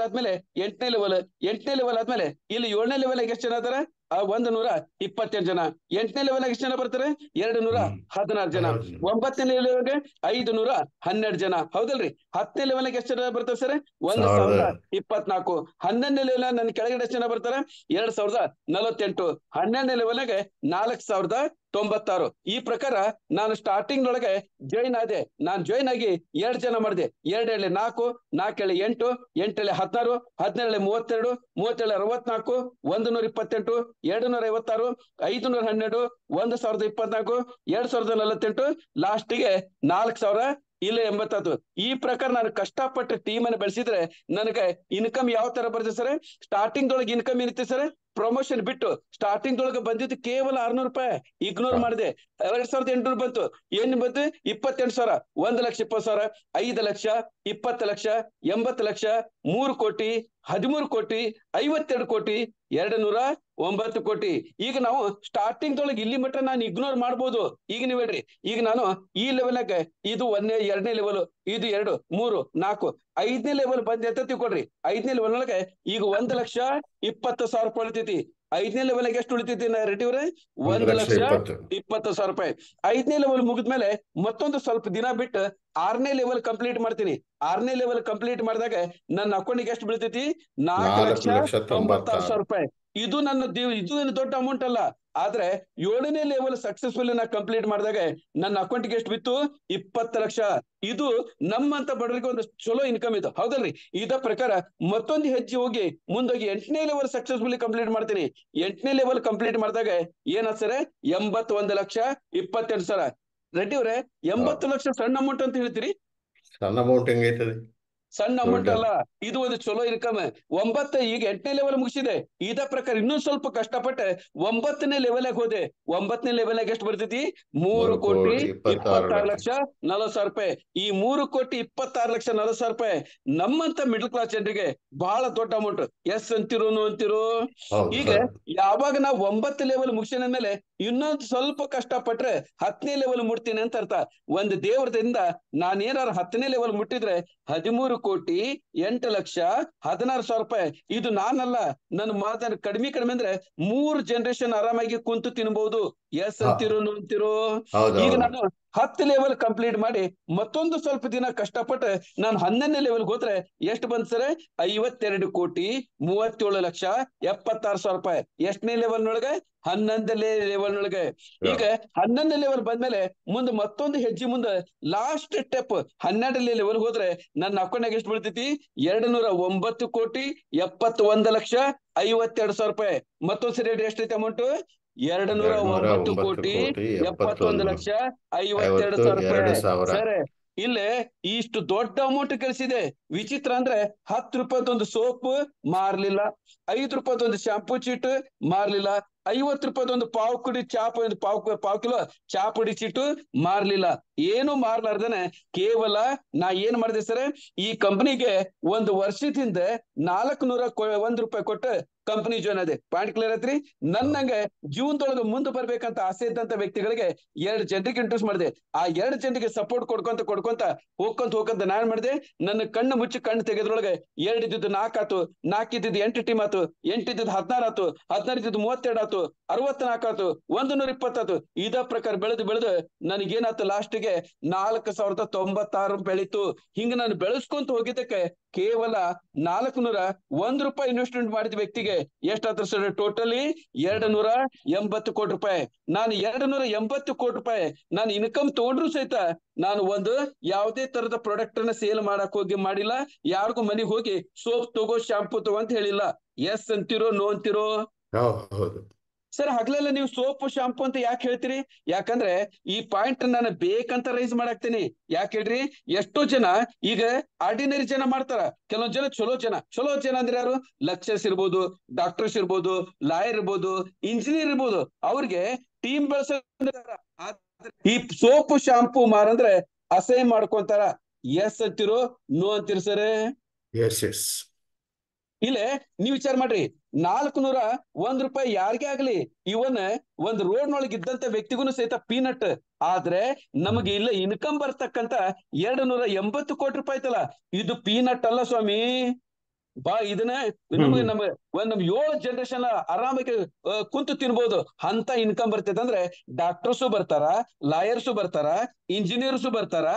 ಆದ್ಮೇಲೆ 8ನೇ ಲೆವೆಲ್, 8ನೇ ಲೆವೆಲ್ ಆದ್ಮೇಲೆ ಇಲ್ಲಿ 7ನೇ ಲೆವೆಲ್ ಎಷ್ಟು ಜನ ಅದಾರ? 128 ಜನ. 8ನೇ ಲೆವೆಲ್ ಎಷ್ಟು ಜನ ಬರ್ತಾರೆ? 216 ಜನ. 9ನೇ ಲೆವೆಲ್ಗೆ 512 ಜನ, ಹೌದಲ್ರಿ? 10ನೇ ಲೆವೆಲ್ ಎಷ್ಟು ಜನ ಬರ್ತಾರೆ ಸರ್? 1,024. 11ನೇ ಲೆವೆಲ್ ನನ್ನ ಕೆಳಗಡೆ ಎಷ್ಟು ಜನ ಬರ್ತಾರೆ? 2,048. 12ನೇ ಲೆವೆಲ್ಗೆ 4,096. ಈ ಪ್ರಕಾರ ನಾನು ಸ್ಟಾರ್ಟಿಂಗ್ ಒಳಗೆ ಜಾಯಿನ್ ಆದೆ. ನಾನು ಜಾಯಿನ್ ಆಗಿ 2 ಜನ ಮಾಡಿದೆ. 2 × 4, 4 × 8, 8 × 16, 17 × 32, 37 × 64, 128, 256, 512, 1,024, 2,048, ಲಾಸ್ಟಿಗೆ 4,080. ಈ ಪ್ರಕಾರ ನಾನು ಕಷ್ಟಪಟ್ಟು ಟೀಮ್ ಅನ್ನು ಬೆಳೆಸಿದ್ರೆ ನನಗೆ ಇನ್ಕಮ್ ಯಾವ ತರ ಬರ್ತದೆ ಸರ್? ಸ್ಟಾರ್ಟಿಂಗ್ ದೊಳಗೆ ಇನ್ಕಮ್ ಏನಿತ್ತು ಸರ್? ಪ್ರಮೋಷನ್ ಬಿಟ್ಟು ಸ್ಟಾರ್ಟಿಂಗ್ ದೊಳಗೆ ಬಂದಿದ್ದು ಕೇವಲ 600 ರೂಪಾಯಿ. ಇಗ್ನೋರ್ ಮಾಡಿದೆ. 2,800 ಬಂತು. ಏನ್ ಬಂತು? 28,000, 1,20,000, 5 ಲಕ್ಷ, 20 ಲಕ್ಷ, 80 ಲಕ್ಷ, 3 ಕೋಟಿ, 13 ಕೋಟಿ, 52 ಕೋಟಿ, 209 ಕೋಟಿ. ಈಗ ನಾವು ಸ್ಟಾರ್ಟಿಂಗ್ ದೊಳಗೆ ಇಲ್ಲಿ ಮಟ್ಟ ನಾನು ಇಗ್ನೋರ್ ಮಾಡ್ಬೋದು. ಈಗ ನೀವು ಹೇಳ್ರಿ, ಈಗ ನಾನು ಈ ಲೆವೆಲ್ನಾಗ ಇದು 1ನೇ 2ನೇ ಲೆವೆಲ್, ಇದು 2, 3, 4, 5ನೇ ಲೆವೆಲ್ ಬಂದೆ ಅಂತ ತಿಳ್ಕೊಡ್ರಿ. 5ನೇ ಲೆವೆಲ್ ಒಳಗೆ ಈಗ 1,20,000 ರೂಪಾಯಿ ಉಳಿತೈತಿ. 5ನೇ ಲೆವೆಲ್ ಎಷ್ಟು ಉಳಿತೈತಿ ರೆಡ್ಡಿವ್ರೆ? 1,20,000 ರೂಪಾಯಿ. 5ನೇ ಲೆವೆಲ್ ಮುಗಿದ್ಮೇಲೆ ಮತ್ತೊಂದು ಸ್ವಲ್ಪ ದಿನ ಬಿಟ್ಟು 6ನೇ ಲೆವೆಲ್ ಕಂಪ್ಲೀಟ್ ಮಾಡ್ತೀನಿ. 6ನೇ ಲೆವೆಲ್ ಕಂಪ್ಲೀಟ್ ಮಾಡಿದಾಗ ನನ್ನ ಅಕೌಂಟಿಗೆ ಎಷ್ಟು ಬೀಳ್ತೈತಿ? 4,96,000 ರೂಪಾಯಿ. ಇದು ಇದು ಏನು ದೊಡ್ಡ ಅಮೌಂಟ್ ಅಲ್ಲ. ಆದ್ರೆ 7ನೇ ಲೆವೆಲ್ ಸಕ್ಸಸ್ಫುಲ್ ನಾ ಕಂಪ್ಲೀಟ್ ಮಾಡಿದಾಗ ನನ್ನ ಅಕೌಂಟ್ಗೆ ಎಷ್ಟು ಬಿತ್ತು? 20 ಲಕ್ಷ. ಇದು ನಮ್ಮಂತ ಬಡವರಿಗೆ ಒಂದು ಚಲೋ ಇನ್ಕಮ್ ಇದು, ಹೌದಲ್ರಿ? ಇದ ಪ್ರಕಾರ ಮತ್ತೊಂದು ಹೆಜ್ಜೆ ಹೋಗಿ ಮುಂದೋಗಿ 8ನೇ ಲೆವೆಲ್ ಸಕ್ಸಸ್ಫುಲಿ ಕಂಪ್ಲೀಟ್ ಮಾಡ್ತೀನಿ. 8ನೇ ಲೆವೆಲ್ ಕಂಪ್ಲೀಟ್ ಮಾಡಿದಾಗ ಏನಾಗ್ತಾರೆ? 81,28,000. ರೆಡ್ಡಿ ಅವ್ರೆ, 80 ಲಕ್ಷ ಸಣ್ಣ ಅಮೌಂಟ್ ಅಂತ ಹೇಳ್ತೀರಿ? ಸಣ್ಣ ಅಮೌಂಟ್ ಹೆಂಗೈತದೆ? ಸಣ್ಣ ಅಮೌಂಟ್ ಅಲ್ಲ, ಇದು ಒಂದು ಚಲೋ ಇನ್ಕಮ್. ಈಗ 8ನೇ ಲೆವೆಲ್ ಮುಗಿಸಿದೆ. ಇದ ಪ್ರಕಾರ ಇನ್ನೊಂದು ಸ್ವಲ್ಪ ಕಷ್ಟಪಟ್ಟೆ 9ನೇ ಲೆವೆಲ್ಗೆ ಹೋದೆ. 9ನೇ ಲೆವೆಲ್ಗೆ ಎಷ್ಟು ಬರ್ತೈತಿ? 3,26,40,000 ರೂಪಾಯಿ. ಈ 3,26,40,000 ರೂಪಾಯಿ ನಮ್ಮಂತ ಮಿಡಲ್ ಕ್ಲಾಸ್ ಜನರಿಗೆ ಬಹಳ ದೊಡ್ಡ ಅಮೌಂಟ್. ಎಸ್ ಅಂತಿರೋ ಅಂತಿರೋ? ಈಗ ಯಾವಾಗ ನಾವು 9 ಲೆವೆಲ್ ಮುಗಿಸಿದ ಮೇಲೆ ಇನ್ನೊಂದು ಸ್ವಲ್ಪ ಕಷ್ಟಪಟ್ರೆ 10ನೇ ಲೆವೆಲ್ ಮುಟ್ತೀನಿ ಅಂತ ಅರ್ಥ. ಒಂದು ದೇವರದಿಂದ ನಾನೇನಾರು 10ನೇ ಲೆವೆಲ್ ಮುಟ್ಟಿದ್ರೆ 13,08,16,000 ರೂಪಾಯಿ. ಇದು ನಾನಲ್ಲ, ನನ್ನ ಮಾತನ್ನ ಕಡಿಮೆ ಅಂದ್ರೆ 3 ಜನರೇಷನ್ ಆರಾಮಾಗಿ ಕುಂತು ತಿನ್ಬಹುದು. ಎಸ್ ಅಂತಿರೋ? ಈಗ ನಾನು 10 ಲೆವೆಲ್ ಕಂಪ್ಲೀಟ್ ಮಾಡಿ ಮತ್ತೊಂದು ಸ್ವಲ್ಪ ದಿನ ಕಷ್ಟಪಟ್ಟು ನಾನು 11ನೇ ಲೆವೆಲ್ ಹೋದ್ರೆ ಎಷ್ಟು ಬಂದ್ ಸರ್? 52,37,76,000 ರೂಪಾಯಿ. ಎಷ್ಟನೇ ಲೆವೆಲ್ ನೊಳಗೆ? 11ನೇ ಲೆವೆಲ್ ನೊಳಗೆ. ಈಗ 11ನೇ ಲೆವೆಲ್ ಬಂದ್ಮೇಲೆ ಮುಂದೆ ಮತ್ತೊಂದು ಹೆಜ್ಜೆ ಮುಂದೆ ಲಾಸ್ಟ್ ಸ್ಟೆಪ್ 12ನೇ ಲೆವೆಲ್ ಹೋದ್ರೆ ನನ್ನ ಅಕೌಂಟ್ನಾಗ ಎಷ್ಟು ಬೀಳ್ತೈತಿ? 209,71,52,000 ರೂಪಾಯಿ. ಮತ್ತೊಂದ್ ಸರಿ ಎಷ್ಟೈತಿ ಅಮೌಂಟ್? 209,71,52,000 ರೂಪಾಯಿ. ಸರಿ, ಇಲ್ಲೇ ಇಷ್ಟು ದೊಡ್ಡ ಅಮೌಂಟ್ ಕಳಿಸಿದೆ. ವಿಚಿತ್ರ ಅಂದ್ರೆ 10 ರೂಪಾಯಿದೊಂದು ಸೋಪ್ ಮಾರ್ಲಿಲ್ಲ, 5 ರೂಪಾಯಿದೊಂದು ಶಾಂಪೂ ಚೀಟ್ ಮಾರ್ಲಿಲ್ಲ, 50 ರೂಪಾಯಿದೊಂದು ಪಾವ್ ಕುಡಿ ಚಾಪ್, ಪಾವ್ ಕಿಲೋ ಚಾ ಪುಡಿ ಚೀಟು ಮಾರ್ಲಿಲ್ಲ. ಏನು ಮಾರ್ಲಾರ್ದನೆ ಕೇವಲ ನಾ ಏನ್ ಮಾಡಿದೆ ಸರ್? ಈ ಕಂಪನಿಗೆ ಒಂದು ವರ್ಷದಿಂದ 401 ರೂಪಾಯಿ ಕೊಟ್ಟು ಕಂಪನಿ ಜಾಯ್ನ್ ಆದೆ. ಪಾಯಿಂಟ್ ಕ್ಲಿಯರ್ ಐತ್ರಿ? ನನ್ನಂಗೆ ಜೀವನದೊಳಗೆ ಮುಂದೆ ಬರ್ಬೇಕಂತ ಆಸೆ ಇದ್ದಂತ ವ್ಯಕ್ತಿಗಳಿಗೆ 2 ಜನರಿಗೆ ಇಂಟ್ರೆಸ್ಟ್ ಮಾಡಿದೆ. ಆ 2 ಜನರಿಗೆ ಸಪೋರ್ಟ್ ಕೊಡ್ಕೊಂತ ಹೋಗ್ಕೊಂತ ನಾನ್ ಮಾಡಿದೆ. ನನ್ನ ಕಣ್ಣು ಮುಚ್ಚಿ ಕಣ್ಣು ತೆಗೆದ್ರೊಳಗೆ 2 ಇದ್ದಿದ್ದು 4 ಆತು, 4 ಇದ್ದಿದ್ದು 8 ಟೀಮ್ ಆತು, 8 ಇದ್ದಿದ್ದು 16 ಆತು, 16 ಇದ್ದಿದ್ದು 32 ಆತು, 64 ಆತು, 120 ಆತು. ಇದ ಪ್ರಕಾರ ಬೆಳೆದು ನನಗೇನಾಯ್ತು? ಲಾಸ್ಟ್ಗೆ 4,096 ಬೆಳೀತು. ಹಿಂಗ ನಾನು ಬೆಳೆಸ್ಕೊಂತ ಹೋಗಿದ್ದಕ್ಕೆ ಕೇವಲ 401 ರೂಪಾಯಿ ಇನ್ವೆಸ್ಟ್ಮೆಂಟ್ ಮಾಡಿದ ವ್ಯಕ್ತಿಗೆ ನನಗೆ ಎಷ್ಟಾತ್ರ ಸರ್ ಟೋಟಲಿ 280 ಕೋಟಿ ರೂಪಾಯಿ. ನಾನು 280 ಕೋಟಿ ರೂಪಾಯಿ ನಾನು ಇನ್ಕಮ್ ತಗೊಂಡ್ರು ಸಹಿತ ನಾನು ಒಂದು ಯಾವುದೇ ತರದ ಪ್ರಾಡಕ್ಟ್ ಅನ್ನ ಸೇಲ್ ಮಾಡಕ್ ಹೋಗಿ ಮಾಡಿಲ್ಲ. ಯಾರಿಗೂ ಮನೆಗೆ ಹೋಗಿ ಸೋಪ್ ತಗೋ ಶಾಂಪೂ ತಗೋ ಅಂತ ಹೇಳಿಲ್ಲ. ಎಸ್ ಅಂತಿರೋ ನೋ ಅಂತಿರೋ? ಹೌದು ಸರ್ ಹಗ್ಲೆಲ್ಲ ನೀವು ಸೋಪ್ ಶಾಂಪೂ ಅಂತ ಯಾಕೆ ಹೇಳ್ತೀರಿ? ಯಾಕಂದ್ರೆ ಈ ಪಾಯಿಂಟ್ ನಾನು ಬೇಕಂತ ರೈಸ್ ಮಾಡಾಕ್ತೀನಿ. ಯಾಕೆ ಹೇಳ್ರಿ, ಎಷ್ಟೋ ಜನ ಈಗ ಆರ್ಡಿನರಿ ಜನ ಮಾಡ್ತಾರ, ಕೆಲವೊಂದ್ ಜನ ಚಲೋ ಜನ ಅಂದ್ರೆ ಯಾರು? ಲೆಕ್ಚರ್ಸ್ ಇರ್ಬೋದು, ಡಾಕ್ಟರ್ಸ್ ಇರ್ಬೋದು, ಲಾಯರ್ ಇರ್ಬೋದು, ಇಂಜಿನಿಯರ್ ಇರ್ಬೋದು, ಅವ್ರಿಗೆ ಟೀಮ್ ಬೆಳೆಸ ಈ ಸೋಪ್ ಶಾಂಪೂ ಮಾರಂದ್ರೆ ಅಸಹ್ಯ ಮಾಡ್ಕೊಂತಾರ. ಎಸ್ ಅಂತಿರೋ ನೋ ಅಂತೀರಿ ಸರ್? ಎಸ್ ಇಲ್ಲೇ ನೀವ್ ವಿಚಾರ ಮಾಡ್ರಿ, 401 ರೂಪಾಯಿ ಯಾರಿಗೇ ಆಗ್ಲಿ, ಇವನ್ ಒಂದ್ ರೋಡ್ ನೊಳಗೆ ಇದ್ದಂತ ವ್ಯಕ್ತಿಗೂ ಸಹಿತ ಪೀನಟ್. ಆದ್ರೆ ನಮಗೆ ಇಲ್ಲ ಇನ್ಕಮ್ ಬರ್ತಕ್ಕಂತ 280 ಕೋಟಿ ರೂಪಾಯಿ ಐತಲ್ಲ, ಇದು ಪೀನಟ್ ಅಲ್ಲ ಸ್ವಾಮಿ. ಇದನ್ನ ನಮ್ಗೆ ನಮ್ 7 ಜನರೇಷನ್ ಆರಾಮಾಗಿ ಕುಂತು ತಿನ್ಬೋದು ಅಂತ ಇನ್ಕಮ್ ಬರ್ತೈತೆ. ಅಂದ್ರೆ ಡಾಕ್ಟರ್ಸು ಬರ್ತಾರ, ಲಾಯರ್ಸು ಬರ್ತಾರ, ಇಂಜಿನಿಯರ್ಸು ಬರ್ತಾರ,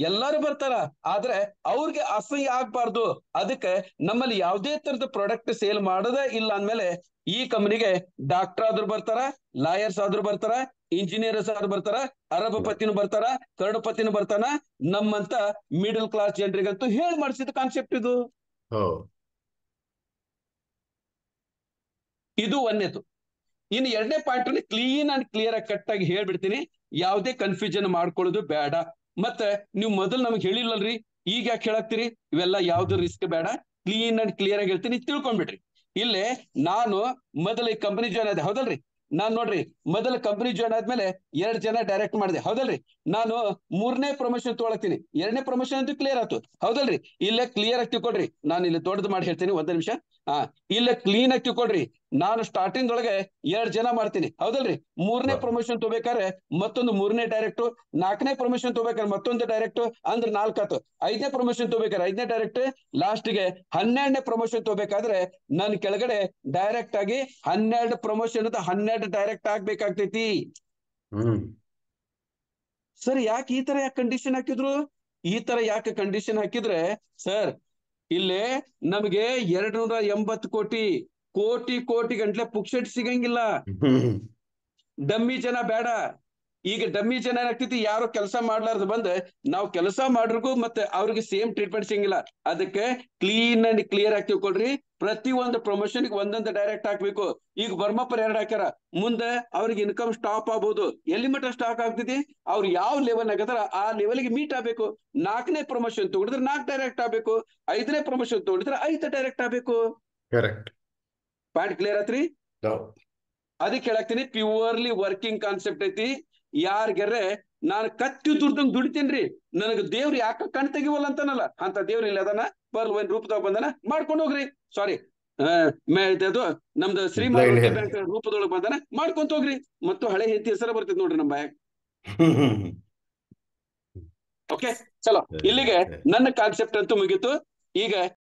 ಎಲ್ಲಾರು ಬರ್ತಾರ. ಆದ್ರೆ ಅವ್ರಿಗೆ ಅಸಹ್ಯ ಆಗ್ಬಾರ್ದು, ಅದಕ್ಕೆ ನಮ್ಮಲ್ಲಿ ಯಾವುದೇ ತರದ ಪ್ರಾಡಕ್ಟ್ ಸೇಲ್ ಮಾಡೋದೇ ಇಲ್ಲ ಅಂದ್ಮೇಲೆ ಈ ಕಂಪನಿಗೆ ಡಾಕ್ಟರ್ ಆದ್ರೂ ಬರ್ತಾರ, ಲಾಯರ್ಸ್ ಆದ್ರೂ ಬರ್ತಾರ, ಇಂಜಿನಿಯರ್ಸ್ ಆದ್ರೂ ಬರ್ತಾರ, ಅರಬಪತಿನೂ ಬರ್ತಾರ, ಕರೋಡಪತಿನೂ ಬರ್ತಾನ. ನಮ್ಮಂತ ಮಿಡಲ್ ಕ್ಲಾಸ್ ಜನರಿಗಂತೂ ಹೇಳಿ ಮಾಡಿಸಿದ ಕಾನ್ಸೆಪ್ಟ್ ಇದು. ಇದು ಒಂದೇದು. ಇನ್ನು ಎರಡನೇ ಪಾಯಿಂಟ್ ಕ್ಲೀನ್ ಅಂಡ್ ಕ್ಲಿಯರ್ ಆಗಿ ಕಟ್ ಆಗಿ ಹೇಳ್ಬಿಡ್ತೀನಿ, ಯಾವುದೇ ಕನ್ಫ್ಯೂಷನ್ ಮಾಡ್ಕೊಳ್ಳೋದು ಬೇಡ. ಮತ್ತೆ ನೀವು ಮೊದಲು ನಮ್ಗೆ ಹೇಳಿಲ್ಲಲ್ರಿ, ಈಗ ಯಾಕೆ ಹೇಳಾಕ್ತಿರಿ? ಇವೆಲ್ಲ ಯಾವ್ದು ರಿಸ್ಕ್ ಬೇಡ, ಕ್ಲೀನ್ ಅಂಡ್ ಕ್ಲಿಯರ್ ಆಗಿ ಹೇಳ್ತೀನಿ, ತಿಳ್ಕೊಂಡ್ಬಿಡ್ರಿ. ಇಲ್ಲೇ ನಾನು ಮೊದಲ ಈ ಕಂಪನಿ ಜಾಯ್ನ್ ಆದೆ, ಹೌದಲ್ರಿ? ನಾನ್ ನೋಡ್ರಿ ಮೊದಲ ಕಂಪನಿ ಜಾಯ್ನ್ ಆದ್ಮೇಲೆ 2 ಜನ ಡೈರೆಕ್ಟ್ ಮಾಡಿದೆ, ಹೌದಲ್ರಿ? ನಾನು 3ನೇ ಪ್ರಮೋಷನ್ ತೊಗೊಳತೀನಿ, 2ನೇ ಪ್ರಮೋಷನ್ ಅಂತೂ ಕ್ಲಿಯರ್ ಆಯ್ತು, ಹೌದಲ್ರಿ? ಇಲ್ಲೇ ಕ್ಲಿಯರ್ ಆಗಿ ತಿಳ್ಕೊಡ್ರಿ, ನಾನು ಇಲ್ಲಿ ದೊಡ್ಡದು ಮಾಡಿ ಹೇಳ್ತೀನಿ, ಒಂದ್ ನಿಮಿಷ. ಇಲ್ಲೇ ಕ್ಲೀನ್ ಆಗಿ ತಿಳ್ಕೊಡ್ರಿ, ನಾನು ಸ್ಟಾರ್ಟಿಂಗ್ ಒಳಗೆ 2 ಜನ ಮಾಡ್ತೀನಿ, ಹೌದಲ್ರಿ? 3ನೇ ಪ್ರಮೋಷನ್ ತಗೋಬೇಕಾದ್ರೆ ಮತ್ತೊಂದು 3ನೇ ಡೈರೆಕ್ಟ್, 4ನೇ ಪ್ರಮೋಷನ್ ತಗೋಬೇಕಾದ್ರೆ ಮತ್ತೊಂದು ಡೈರೆಕ್ಟ್, ಅಂದ್ರೆ 4 ಆಯ್ತು. 5ನೇ ಪ್ರಮೋಷನ್ ತಗೋಬೇಕಾದ್ರೆ 5ನೇ ಡೈರೆಕ್ಟ್, ಲಾಸ್ಟ್ಗೆ 12ನೇ ಪ್ರಮೋಷನ್ ತಗೋಬೇಕಾದ್ರೆ ನನ್ನ ಕೆಳಗಡೆ ಡೈರೆಕ್ಟ್ ಆಗಿ 12 ಪ್ರಮೋಷನ್ ಅಂತ 12 ಡೈರೆಕ್ಟ್ ಆಗ್ಬೇಕಾಗ್ತೈತಿ. ಸರ್ ಯಾಕೆ ಈ ತರ ಯಾಕೆ ಕಂಡೀಷನ್ ಹಾಕಿದ್ರು? ಈ ತರ ಯಾಕೆ ಕಂಡೀಷನ್ ಹಾಕಿದ್ರೆ ಸರ್, ಇಲ್ಲಿ ನಮಗೆ 280 ಕೋಟಿ ಗಂಟ್ಲೆ ಪುಕ್ಷಟ್ ಸಿಗಂಗಿಲ್ಲ. ಡಮ್ಮಿ ಜನ ಬೇಡ. ಈಗ ಡಮ್ಮಿ ಜನ ಏನಾಗ್ತೈತಿ, ಯಾರು ಕೆಲಸ ಮಾಡ್ಲಾರ್ದು ಬಂದ್ ನಾವು ಕೆಲಸ ಮಾಡ್ರಿಗೂ ಮತ್ತೆ ಅವ್ರಿಗೆ ಸೇಮ್ ಟ್ರೀಟ್ಮೆಂಟ್ ಸಿಗಂಗಿಲ್ಲ. ಅದಕ್ಕೆ ಕ್ಲೀನ್ ಅಂಡ್ ಕ್ಲಿಯರ್ ಆಗಿ ತಿಳ್ಕೊಳ್ರಿ, ಪ್ರತಿ ಒಂದು ಪ್ರಮೋಷನ್ ಒಂದೊಂದು ಡೈರೆಕ್ಟ್ ಹಾಕ್ಬೇಕು. ಈಗ ಬರ್ಮಪ್ಪರ್ 2 ಹಾಕ್ಯಾರ, ಮುಂದೆ ಅವ್ರಿಗೆ ಇನ್ಕಮ್ ಸ್ಟಾಪ್ ಆಗ್ಬೋದು. ಎಲ್ಲಿ ಮಟ್ಟ ಸ್ಟಾಪ್ ಆಗ್ತೈತಿ? ಅವ್ರು ಯಾವ ಲೆವೆಲ್ ಆಗತ್ತಾರ ಆ ಲೆವೆಲ್ಗೆ ಮೀಟ್ ಆಗ್ಬೇಕು. 4ನೇ ಪ್ರಮೋಷನ್ ತಗೊಂಡಿದ್ರೆ 4 ಡೈರೆಕ್ಟ್ ಆಗ್ಬೇಕು, 5ನೇ ಪ್ರಮೋಷನ್ ತಗೊಂಡಿದ್ರೆ 5 ಡೈರೆಕ್ಟ್ ಆಗ್ಬೇಕು. ಪಾಯಿಂಟ್ ಕ್ಲಿಯರ್ ಆತ್ರಿ? ಅದಕ್ಕೆ ಹೇಳಾಕ್ತೀನಿ, ಪ್ಯೂರ್ಲಿ ವರ್ಕಿಂಗ್ ಕಾನ್ಸೆಪ್ಟ್ ಐತಿ. ಯಾರ್ಗಾರೆ ನಾನು ಕತ್ತಿ ದುಡ್ದಂಗ್ ದುಡಿತೀನ್ರಿ, ನನಗೆ ದೇವ್ರು ಯಾಕ ಕಣ್ ತೆಗಿವಲ್ಲ ಅಂತಾನಲ್ಲ, ಅಂತ ದೇವ್ರ ಇಲ್ಲ ಅದಾನ, ಪರ್ಲ್ ರೂಪದಾಗ ಬಂದಾನ, ಮಾಡ್ಕೊಂಡು ಹೋಗ್ರಿ. ಸಾರಿ, ಅದು ನಮ್ದು ಶ್ರೀಮಾನ್ ಬ್ಯಾಂಕ್ ರೂಪದೊಳಗೆ ಬಂದಾನ, ಮಾಡ್ಕೊಂತ ಹೋಗ್ರಿ. ಮತ್ತು ಹಳೆ ಹೆಂಡತಿ ಹೆಸರ ಬರ್ತೈತಿ ನೋಡ್ರಿ ನಮ್ಮ ಬಾಯಾಗ. ಓಕೆ, ಚಲೋ, ಇಲ್ಲಿಗೆ ನನ್ನ ಕಾನ್ಸೆಪ್ಟ್ ಅಂತೂ ಮುಗೀತು. ಈಗ